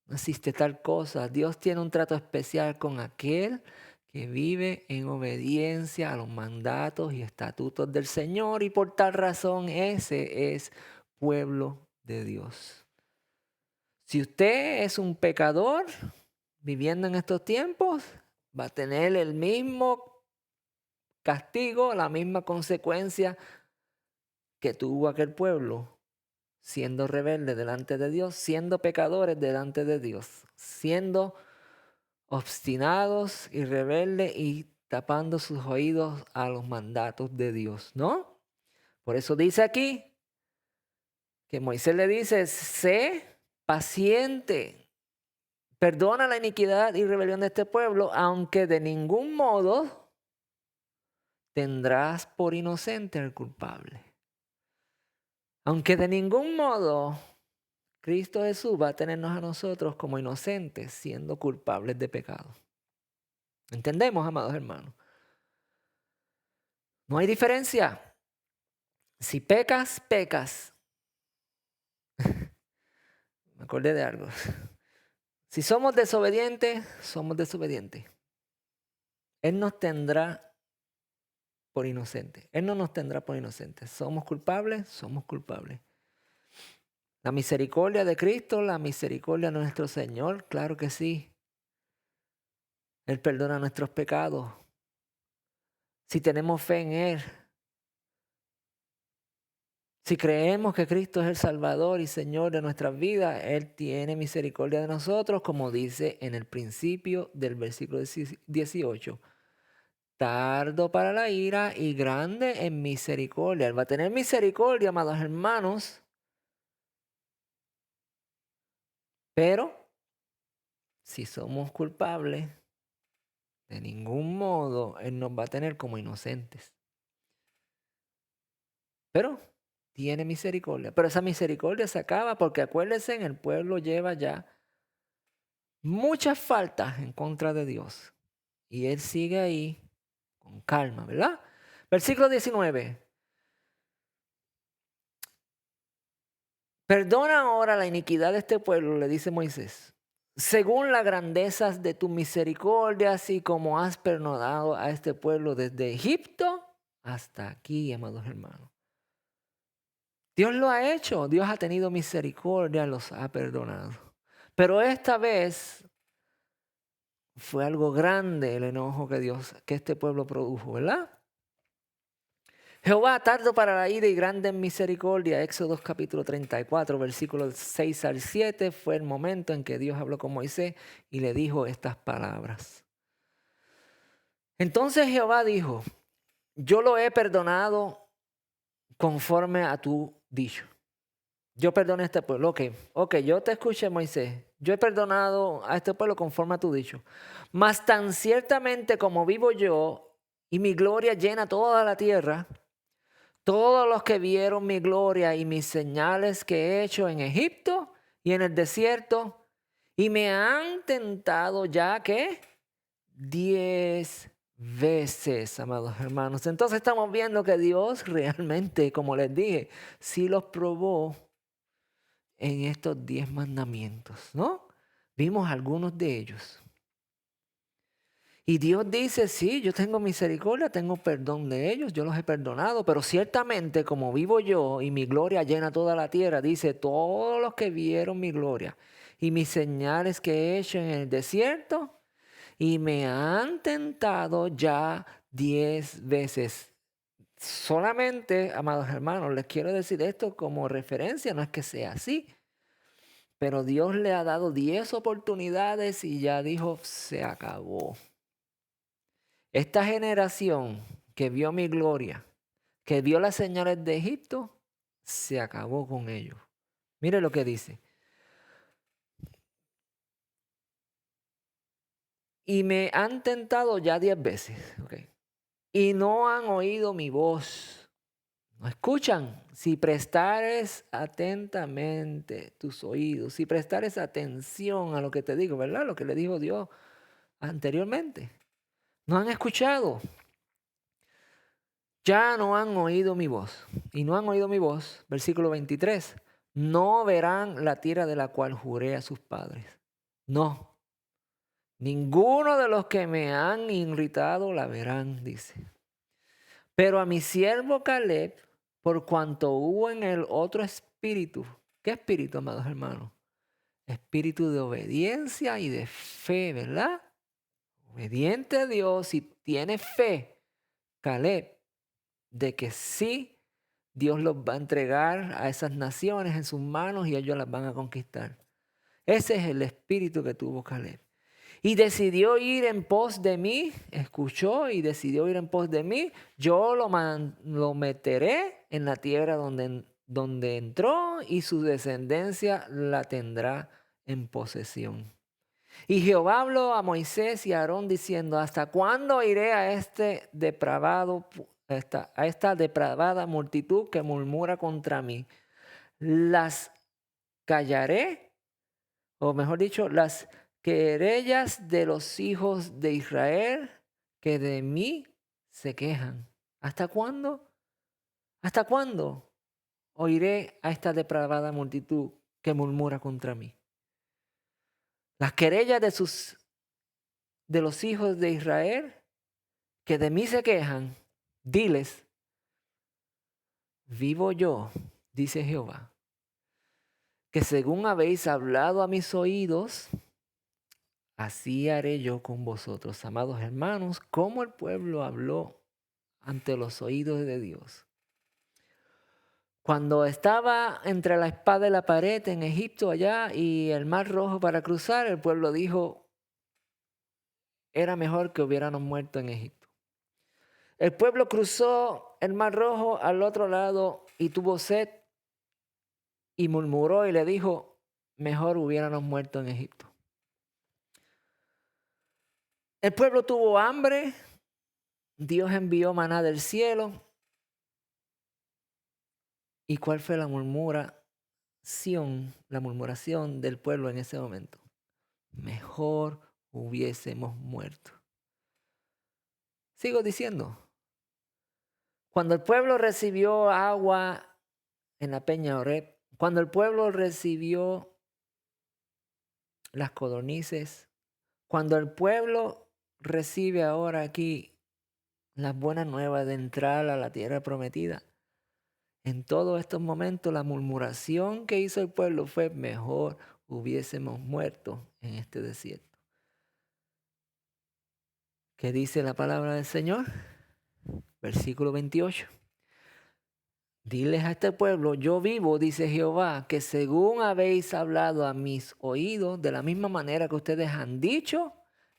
No existe tal cosa. Dios tiene un trato especial con aquel que vive en obediencia a los mandatos y estatutos del Señor, y por tal razón ese es pueblo de Dios. Si usted es un pecador viviendo en estos tiempos, va a tener el mismo castigo, la misma consecuencia que tuvo aquel pueblo siendo rebeldes delante de Dios, siendo pecadores delante de Dios, siendo obstinados y rebeldes y tapando sus oídos a los mandatos de Dios, ¿no? Por eso dice aquí que Moisés le dice, sé paciente, perdona la iniquidad y rebelión de este pueblo, aunque de ningún modo tendrás por inocente al culpable. Aunque de ningún modo Cristo Jesús va a tenernos a nosotros como inocentes, siendo culpables de pecado. ¿Entendemos, amados hermanos? No hay diferencia. Si pecas, pecas. Me acordé de algo. Si somos desobedientes, somos desobedientes. Él nos tendrá por inocentes. Él no nos tendrá por inocentes. Somos culpables, somos culpables. La misericordia de Cristo, la misericordia de nuestro Señor, claro que sí. Él perdona nuestros pecados. Si tenemos fe en Él, si creemos que Cristo es el Salvador y Señor de nuestras vidas, Él tiene misericordia de nosotros, como dice en el principio del versículo 18. Tardo para la ira y grande en misericordia. Él va a tener misericordia, amados hermanos, pero si somos culpables, de ningún modo Él nos va a tener como inocentes. Pero tiene misericordia. Pero esa misericordia se acaba porque acuérdense, el pueblo lleva ya muchas faltas en contra de Dios. Y Él sigue ahí con calma, ¿verdad? Versículo 19. Perdona ahora la iniquidad de este pueblo, le dice Moisés, según las grandezas de tus misericordias y como has perdonado a este pueblo desde Egipto hasta aquí, amados hermanos. Dios lo ha hecho, Dios ha tenido misericordia, los ha perdonado. Pero esta vez fue algo grande el enojo que este pueblo produjo, ¿verdad? Jehová tardo para la ira y grande en misericordia. Éxodo capítulo 34, versículos 6 al 7, fue el momento en que Dios habló con Moisés y le dijo estas palabras. Entonces Jehová dijo, yo lo he perdonado conforme a tu dicho. Yo perdoné a este pueblo. Ok, yo te escuché, Moisés. Yo he perdonado a este pueblo conforme a tu dicho. Mas tan ciertamente como vivo yo y mi gloria llena toda la tierra, todos los que vieron mi gloria y mis señales que he hecho en Egipto y en el desierto, y me han tentado ya que 10 veces, amados hermanos. Entonces estamos viendo que Dios realmente, como les dije, sí los probó en estos 10 mandamientos, ¿no? Vimos algunos de ellos. Y Dios dice, sí, yo tengo misericordia, tengo perdón de ellos, yo los he perdonado, pero ciertamente como vivo yo y mi gloria llena toda la tierra, dice, todos los que vieron mi gloria y mis señales que he hecho en el desierto y me han tentado ya 10 veces. Solamente, amados hermanos, les quiero decir esto como referencia, no es que sea así. Pero Dios le ha dado 10 oportunidades y ya dijo, se acabó. Esta generación que vio mi gloria, que vio las señales de Egipto, se acabó con ellos. Mire lo que dice. Y me han tentado ya 10 veces. Okay. Y no han oído mi voz. No escuchan. Si prestares atentamente tus oídos, si prestares atención a lo que te digo, ¿verdad? Lo que le dijo Dios anteriormente. No han escuchado. Ya no han oído mi voz. Y no han oído mi voz. Versículo 23. No verán la tierra de la cual juré a sus padres. No. Ninguno de los que me han irritado la verán, dice. Pero a mi siervo Caleb, por cuanto hubo en él otro espíritu. ¿Qué espíritu, amados hermanos? Espíritu de obediencia y de fe, ¿verdad? Obediente a Dios y tiene fe. Caleb, de que sí Dios los va a entregar a esas naciones en sus manos y ellos las van a conquistar. Ese es el espíritu que tuvo Caleb. Y decidió ir en pos de mí, escuchó y decidió ir en pos de mí. Yo lo meteré en la tierra donde entró y su descendencia la tendrá en posesión. Y Jehová habló a Moisés y a Aarón diciendo, ¿hasta cuándo iré a esta depravada multitud que murmura contra mí? ¿Las callaré? O mejor dicho, las querellas de los hijos de Israel que de mí se quejan. ¿Hasta cuándo? ¿Hasta cuándo oiré a esta depravada multitud que murmura contra mí? Las querellas de los hijos de Israel que de mí se quejan, diles, vivo yo, dice Jehová, que según habéis hablado a mis oídos, así haré yo con vosotros, amados hermanos, como el pueblo habló ante los oídos de Dios. Cuando estaba entre la espada y la pared en Egipto allá y el mar rojo para cruzar, el pueblo dijo, era mejor que hubiéramos muerto en Egipto. El pueblo cruzó el mar rojo al otro lado y tuvo sed y murmuró y le dijo, mejor hubiéramos muerto en Egipto. El pueblo tuvo hambre, Dios envió maná del cielo. ¿Y cuál fue la murmuración del pueblo en ese momento? Mejor hubiésemos muerto. Sigo diciendo, cuando el pueblo recibió agua en la peña Oreb, cuando el pueblo recibió las codornices, cuando el pueblo recibe ahora aquí las buenas nuevas de entrar a la tierra prometida, en todos estos momentos la murmuración que hizo el pueblo fue mejor hubiésemos muerto en este desierto. ¿Qué dice la palabra del Señor? Versículo 28. Diles a este pueblo, yo vivo, dice Jehová, que según habéis hablado a mis oídos, de la misma manera que ustedes han dicho,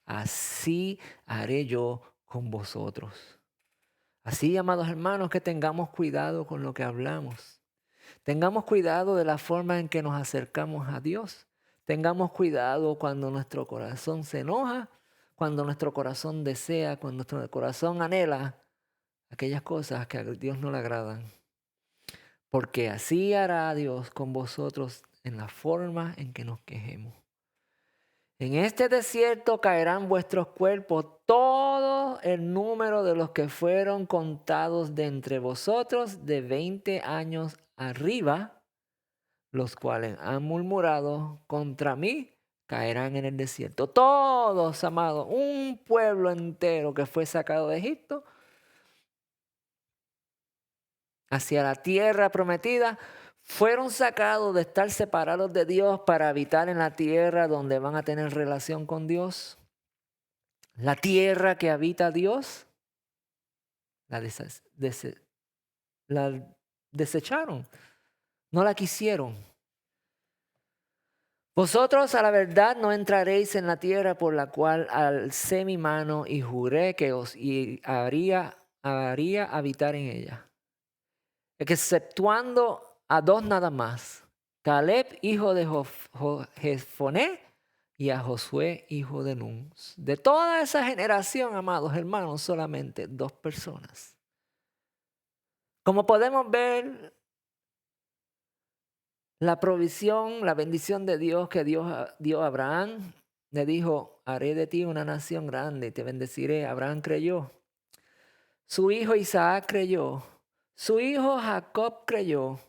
así haré yo con vosotros. Así, amados hermanos, que tengamos cuidado con lo que hablamos. Tengamos cuidado de la forma en que nos acercamos a Dios. Tengamos cuidado cuando nuestro corazón se enoja, cuando nuestro corazón desea, cuando nuestro corazón anhela aquellas cosas que a Dios no le agradan. Porque así hará Dios con vosotros en la forma en que nos quejemos. En este desierto caerán vuestros cuerpos, todo el número de los que fueron contados de entre vosotros de 20 años arriba, los cuales han murmurado contra mí, caerán en el desierto. Todos, amados, un pueblo entero que fue sacado de Egipto hacia la tierra prometida, fueron sacados de estar separados de Dios para habitar en la tierra donde van a tener relación con Dios. La tierra que habita Dios, la desecharon, no la quisieron. Vosotros a la verdad no entraréis en la tierra por la cual alcé mi mano y juré que os haría habitar en ella, exceptuando a dos nada más, Caleb, hijo de Jefoné, y a Josué, hijo de Nun. De toda esa generación, amados hermanos, solamente dos personas. Como podemos ver, la provisión, la bendición de Dios que Dios dio a Abraham, le dijo, haré de ti una nación grande y te bendeciré. Abraham creyó. Su hijo Isaac creyó. Su hijo Jacob creyó.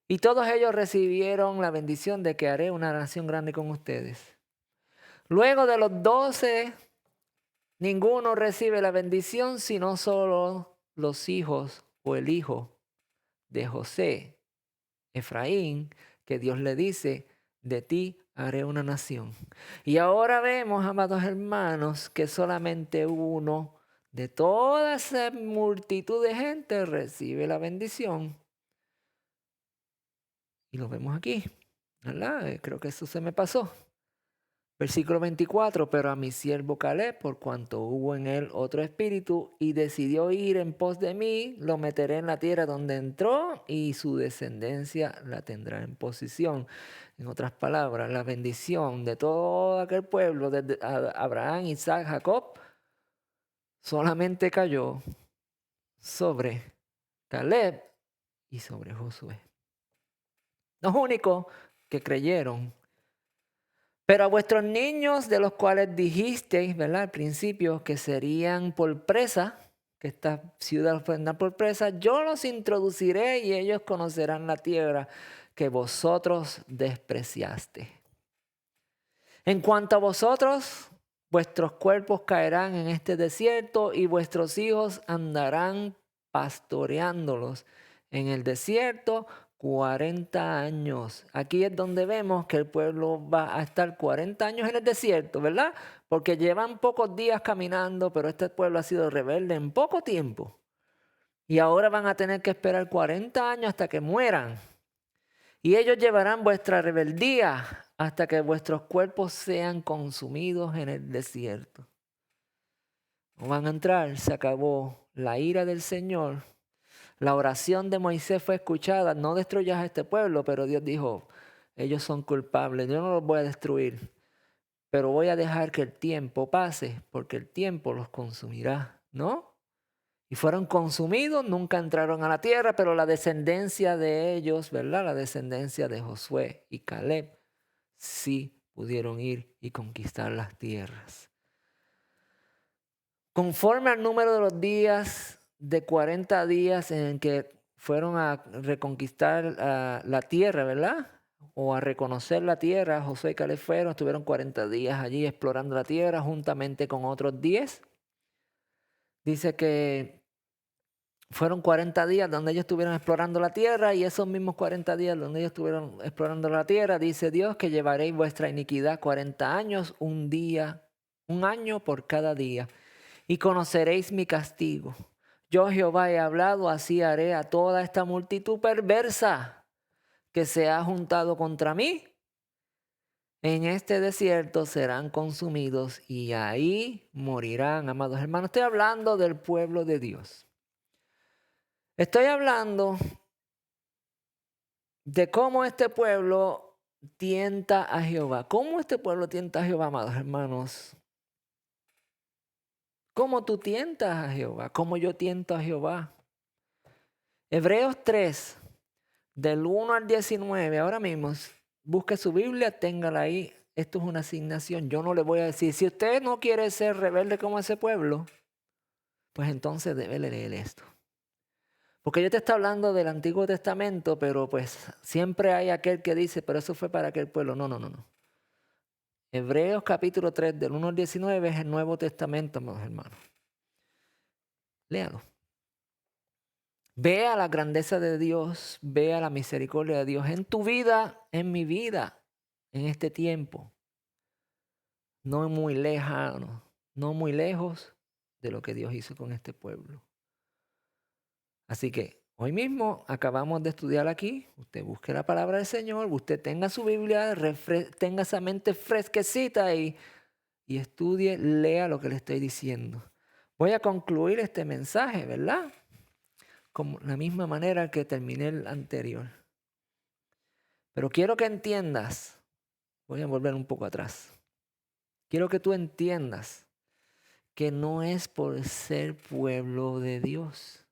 Y todos ellos recibieron la bendición de que haré una nación grande con ustedes. Luego de los 12, ninguno recibe la bendición, sino solo los hijos o el hijo de José, Efraín, que Dios le dice, de ti haré una nación. Y ahora vemos, amados hermanos, que solamente uno de toda esa multitud de gente recibe la bendición. Y lo vemos aquí, ¿verdad? Creo que eso se me pasó. Versículo 24, pero a mi siervo Caleb, por cuanto hubo en él otro espíritu y decidió ir en pos de mí, lo meteré en la tierra donde entró y su descendencia la tendrá en posición. En otras palabras, la bendición de todo aquel pueblo, desde Abraham, Isaac, Jacob, solamente cayó sobre Caleb y sobre Josué. Los únicos que creyeron. Pero a vuestros niños, de los cuales dijisteis, ¿verdad? Al principio, que serían por presa, que esta ciudad fue por presa, yo los introduciré y ellos conocerán la tierra que vosotros despreciaste. En cuanto a vosotros, vuestros cuerpos caerán en este desierto y vuestros hijos andarán pastoreándolos en el desierto 40 años. Aquí es donde vemos que el pueblo va a estar 40 años en el desierto, ¿verdad? Porque llevan pocos días caminando, pero este pueblo ha sido rebelde en poco tiempo. Y ahora van a tener que esperar 40 años hasta que mueran. Y ellos llevarán vuestra rebeldía hasta que vuestros cuerpos sean consumidos en el desierto. No van a entrar, se acabó la ira del Señor. La oración de Moisés fue escuchada, no destruyas a este pueblo, pero Dios dijo, ellos son culpables, yo no los voy a destruir, pero voy a dejar que el tiempo pase, porque el tiempo los consumirá, ¿no? Y fueron consumidos, nunca entraron a la tierra, pero la descendencia de ellos, ¿verdad? La descendencia de Josué y Caleb, sí pudieron ir y conquistar las tierras. Conforme al número de los días, de 40 días en que fueron a reconquistar la tierra, ¿verdad? O a reconocer la tierra, Josué y Caleb fueron, estuvieron 40 días allí explorando la tierra juntamente con otros 10. Dice que fueron 40 días donde ellos estuvieron explorando la tierra y esos mismos 40 días donde ellos estuvieron explorando la tierra, dice Dios que llevaréis vuestra iniquidad 40 años, un año por cada día. Y conoceréis mi castigo. Yo Jehová he hablado, así haré a toda esta multitud perversa que se ha juntado contra mí. En este desierto serán consumidos y ahí morirán, amados hermanos. Estoy hablando del pueblo de Dios. Estoy hablando de cómo este pueblo tienta a Jehová. ¿Cómo este pueblo tienta a Jehová, amados hermanos? ¿Cómo tú tientas a Jehová? ¿Cómo yo tiento a Jehová? Hebreos 3, del 1 al 19, ahora mismo, busque su Biblia, téngala ahí. Esto es una asignación. Yo no le voy a decir, si usted no quiere ser rebelde como ese pueblo, pues entonces debe leer esto. Porque yo te estoy hablando del Antiguo Testamento, pero pues siempre hay aquel que dice, pero eso fue para aquel pueblo. No. Hebreos capítulo 3, del 1 al 19 es el Nuevo Testamento, mis hermanos. Léalo. Vea la grandeza de Dios, vea la misericordia de Dios en tu vida, en mi vida, en este tiempo. No muy lejano, no muy lejos de lo que Dios hizo con este pueblo. Así que hoy mismo acabamos de estudiar aquí. Usted busque la palabra del Señor, usted tenga su Biblia, tenga esa mente fresquecita y estudie, lea lo que le estoy diciendo. Voy a concluir este mensaje, ¿verdad? Como la misma manera que terminé el anterior. Pero quiero que entiendas, voy a volver un poco atrás. Quiero que tú entiendas que no es por ser pueblo de Dios.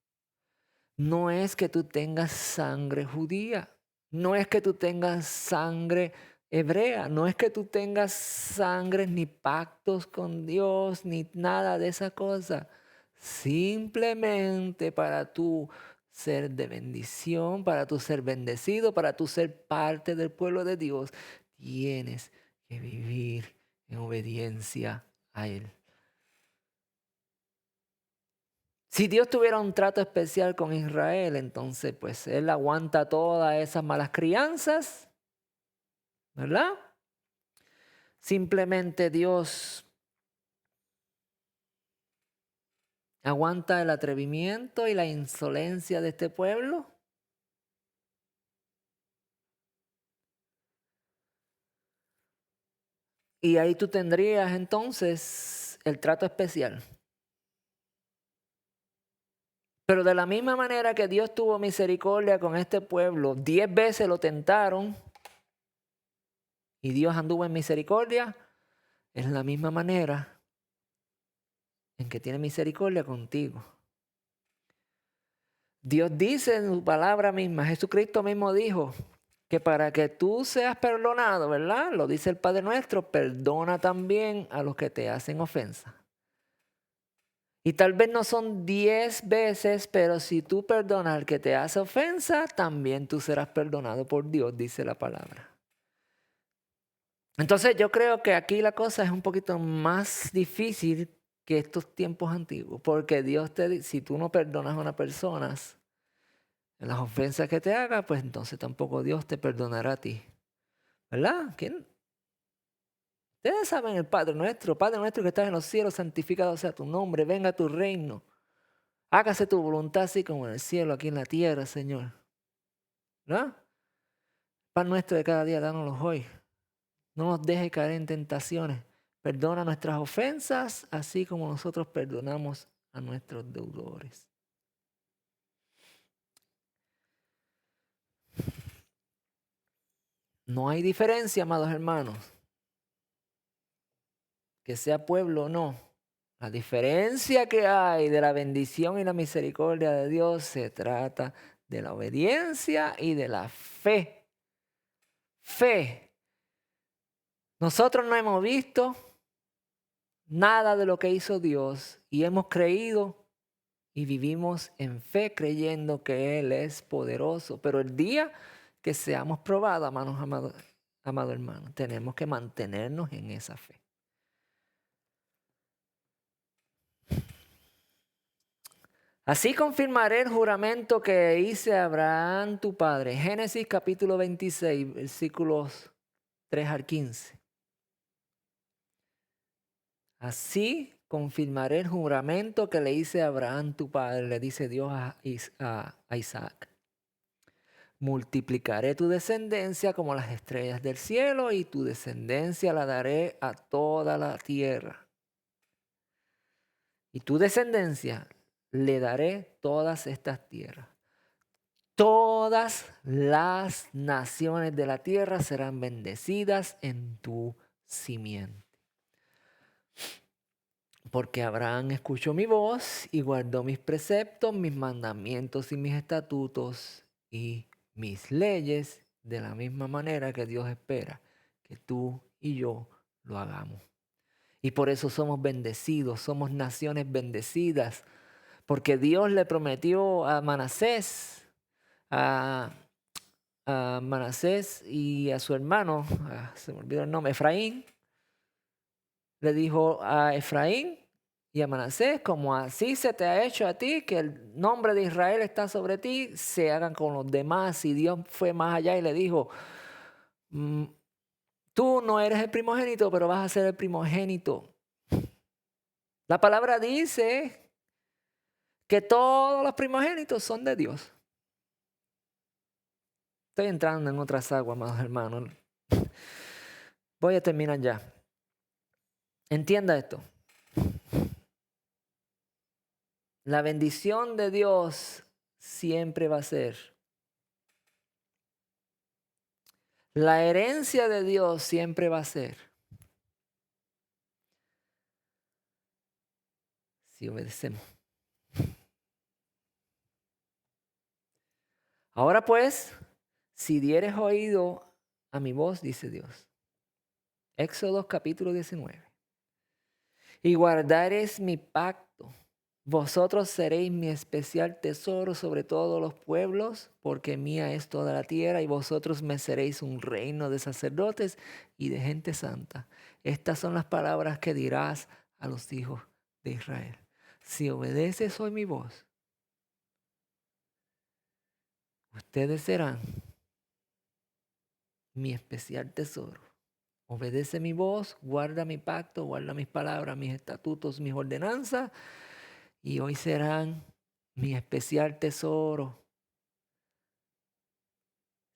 No es que tú tengas sangre judía. No es que tú tengas sangre hebrea. No es que tú tengas sangre ni pactos con Dios ni nada de esa cosa. Simplemente para tú ser de bendición, para tú ser bendecido, para tú ser parte del pueblo de Dios, tienes que vivir en obediencia a Él. Si Dios tuviera un trato especial con Israel, entonces pues Él aguanta todas esas malas crianzas, ¿verdad? Simplemente Dios ¿Aguanta el atrevimiento y la insolencia de este pueblo? Y ahí tú tendrías entonces el trato especial. Pero de la misma manera que Dios tuvo misericordia con este pueblo, 10 veces lo tentaron y Dios anduvo en misericordia, es la misma manera en que tiene misericordia contigo. Dios dice en su palabra misma, Jesucristo mismo dijo, que para que tú seas perdonado, ¿verdad? Lo dice el Padre nuestro, perdona también a los que te hacen ofensa. Y tal vez no son 10 veces, pero si tú perdonas al que te hace ofensa, también tú serás perdonado por Dios, dice la palabra. Entonces yo creo que aquí la cosa es un poquito más difícil que estos tiempos antiguos, porque Dios te dice, si tú no perdonas a una persona en las ofensas que te haga, pues entonces tampoco Dios te perdonará a ti. ¿Verdad? ¿Quién? Ustedes saben el Padre nuestro que estás en los cielos, santificado sea tu nombre, venga tu reino. Hágase tu voluntad así como en el cielo, aquí en la tierra, Señor. ¿No? Pan nuestro de cada día, dánoslo hoy. No nos deje caer en tentaciones. Perdona nuestras ofensas, así como nosotros perdonamos a nuestros deudores. No hay diferencia, amados hermanos, que sea pueblo o no. La diferencia que hay de la bendición y la misericordia de Dios se trata de la obediencia y de la fe. Fe. Nosotros no hemos visto nada de lo que hizo Dios y hemos creído y vivimos en fe creyendo que Él es poderoso. Pero el día que seamos probados, amado hermano, tenemos que mantenernos en esa fe. Así confirmaré el juramento que hice a Abraham tu padre. Génesis capítulo 26, versículos 3 al 15. Así confirmaré el juramento que le hice a Abraham tu padre, le dice Dios a Isaac. Multiplicaré tu descendencia como las estrellas del cielo y tu descendencia la daré a toda la tierra. Y tu descendencia le daré todas estas tierras. Todas las naciones de la tierra serán bendecidas en tu simiente. Porque Abraham escuchó mi voz y guardó mis preceptos, mis mandamientos y mis estatutos y mis leyes de la misma manera que Dios espera que tú y yo lo hagamos. Y por eso somos bendecidos, somos naciones bendecidas, porque Dios le prometió a Manasés, a Manasés y a su hermano, se me olvidó el nombre, Efraín, le dijo a Efraín y a Manasés, como así se te ha hecho a ti, que el nombre de Israel está sobre ti, se hagan con los demás. Y Dios fue más allá y le dijo, tú no eres el primogénito, pero vas a ser el primogénito. La palabra dice que todos los primogénitos son de Dios. Estoy entrando en otras aguas, amados hermanos. Voy a terminar ya. Entienda esto. La bendición de Dios siempre va a ser. La herencia de Dios siempre va a ser. Si obedecemos. Ahora pues, si dieres oído a mi voz, dice Dios. Éxodo capítulo 19. Y guardaréis mi pacto. Vosotros seréis mi especial tesoro sobre todos los pueblos, porque mía es toda la tierra, y vosotros me seréis un reino de sacerdotes y de gente santa. Estas son las palabras que dirás a los hijos de Israel. Si obedeces hoy mi voz, ustedes serán mi especial tesoro. Obedece mi voz, guarda mi pacto, guarda mis palabras, mis estatutos, mis ordenanzas, y hoy serán mi especial tesoro.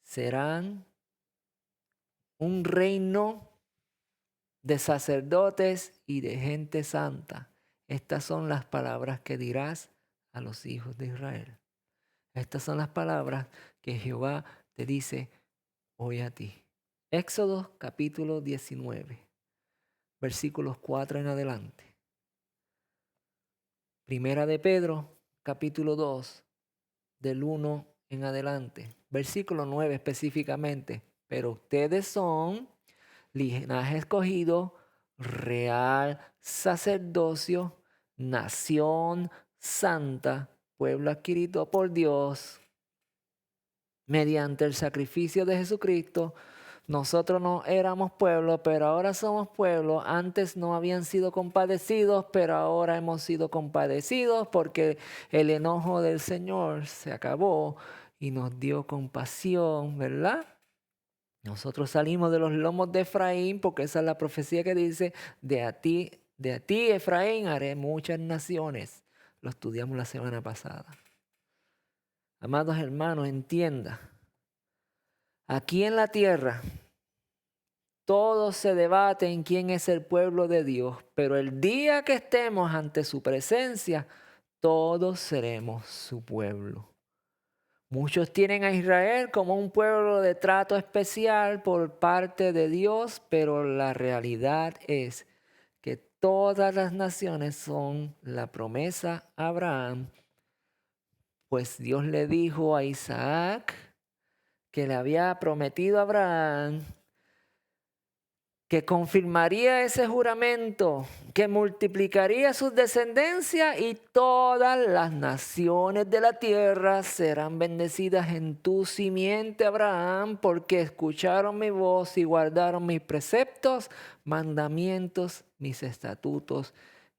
Serán un reino de sacerdotes y de gente santa. Estas son las palabras que dirás a los hijos de Israel. Estas son las palabras que Jehová te dice hoy a ti. Éxodo capítulo 19, versículos 4 en adelante. Primera de Pedro capítulo 2, del 1 en adelante. Versículo 9 específicamente. Pero ustedes son linaje escogido, real sacerdocio, nación santa, pueblo adquirido por Dios, mediante el sacrificio de Jesucristo. Nosotros no éramos pueblo, pero ahora somos pueblo. Antes no habían sido compadecidos, pero ahora hemos sido compadecidos porque el enojo del Señor se acabó y nos dio compasión, ¿verdad? Nosotros salimos de los lomos de Efraín, porque esa es la profecía que dice, de a ti, Efraín, haré muchas naciones. Lo estudiamos la semana pasada. Amados hermanos, entienda, aquí en la tierra, todo se debate en quién es el pueblo de Dios, pero el día que estemos ante su presencia, todos seremos su pueblo. Muchos tienen a Israel como un pueblo de trato especial por parte de Dios, pero la realidad es que todas las naciones son la promesa a Abraham, pues Dios le dijo a Isaac que le había prometido a Abraham que confirmaría ese juramento, que multiplicaría su descendencia y todas las naciones de la tierra serán bendecidas en tu simiente, Abraham, porque escucharon mi voz y guardaron mis preceptos, mandamientos, mis estatutos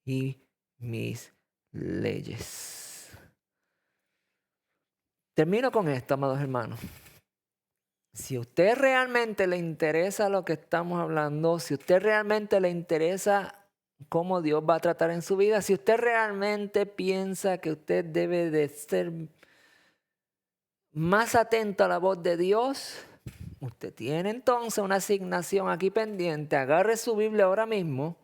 y mis leyes. Termino con esto, amados hermanos. Si a usted realmente le interesa lo que estamos hablando, si a usted realmente le interesa cómo Dios va a tratar en su vida, si usted realmente piensa que usted debe de ser más atento a la voz de Dios, usted tiene entonces una asignación aquí pendiente. Agarre su Biblia ahora mismo,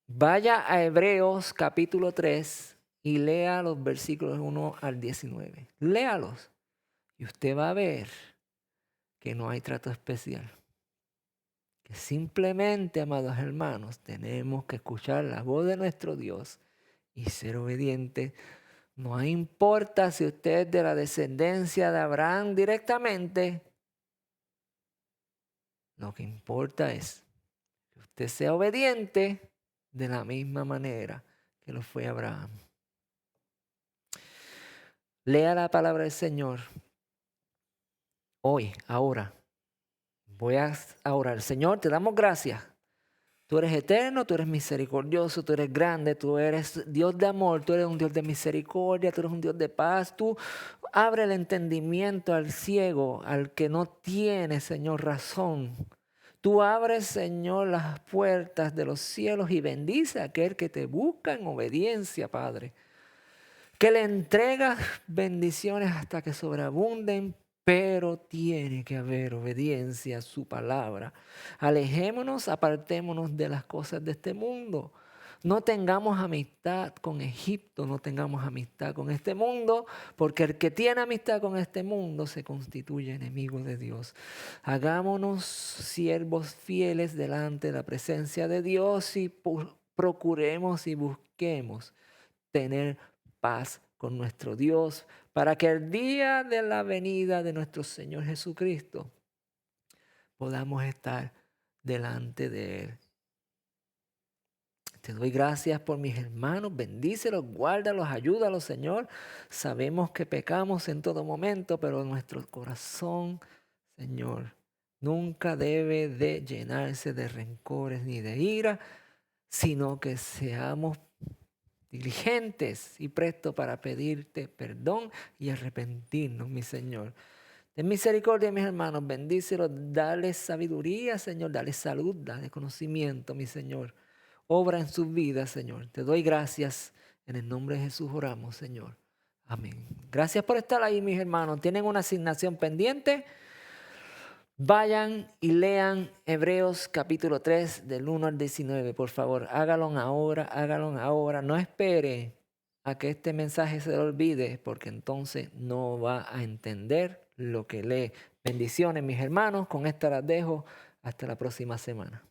vaya a Hebreos capítulo 3 y lea los versículos 1 al 19. Léalos y usted va a ver que no hay trato especial. Que simplemente, amados hermanos, tenemos que escuchar la voz de nuestro Dios y ser obedientes. No importa si usted es de la descendencia de Abraham directamente, lo que importa es que usted sea obediente de la misma manera que lo fue Abraham. Lea la palabra del Señor hoy, ahora. Voy a orar. Señor, te damos gracias. Tú eres eterno, tú eres misericordioso, tú eres grande, tú eres Dios de amor, tú eres un Dios de misericordia, tú eres un Dios de paz. Tú abre el entendimiento al ciego, al que no tiene, Señor, razón. Tú abres, Señor, las puertas de los cielos y bendice a aquel que te busca en obediencia, Padre. Que le entregas bendiciones hasta que sobreabunden, pero tiene que haber obediencia a su palabra. Alejémonos, apartémonos de las cosas de este mundo. No tengamos amistad con Egipto, no tengamos amistad con este mundo, porque el que tiene amistad con este mundo se constituye enemigo de Dios. Hagámonos siervos fieles delante de la presencia de Dios y procuremos y busquemos tener paz con nuestro Dios, para que el día de la venida de nuestro Señor Jesucristo podamos estar delante de Él. Te doy gracias por mis hermanos, bendícelos, guárdalos, ayúdalos, Señor. Sabemos que pecamos en todo momento, pero nuestro corazón, Señor, nunca debe de llenarse de rencores ni de ira, sino que seamos diligentes y prestos para pedirte perdón y arrepentirnos, mi Señor. Ten misericordia, mis hermanos, bendícelos, dale sabiduría, Señor, dale salud, dale conocimiento, mi Señor. obra en sus vidas, Señor. Te doy gracias. En el nombre de Jesús oramos, Señor. Amén. Gracias por estar ahí, mis hermanos. ¿Tienen una asignación pendiente? Vayan y lean Hebreos capítulo 3 del 1 al 19. Por favor, háganlo ahora, háganlo ahora. No espere a que este mensaje se le olvide, porque entonces no va a entender lo que lee. Bendiciones, mis hermanos. Con esta las dejo. Hasta la próxima semana.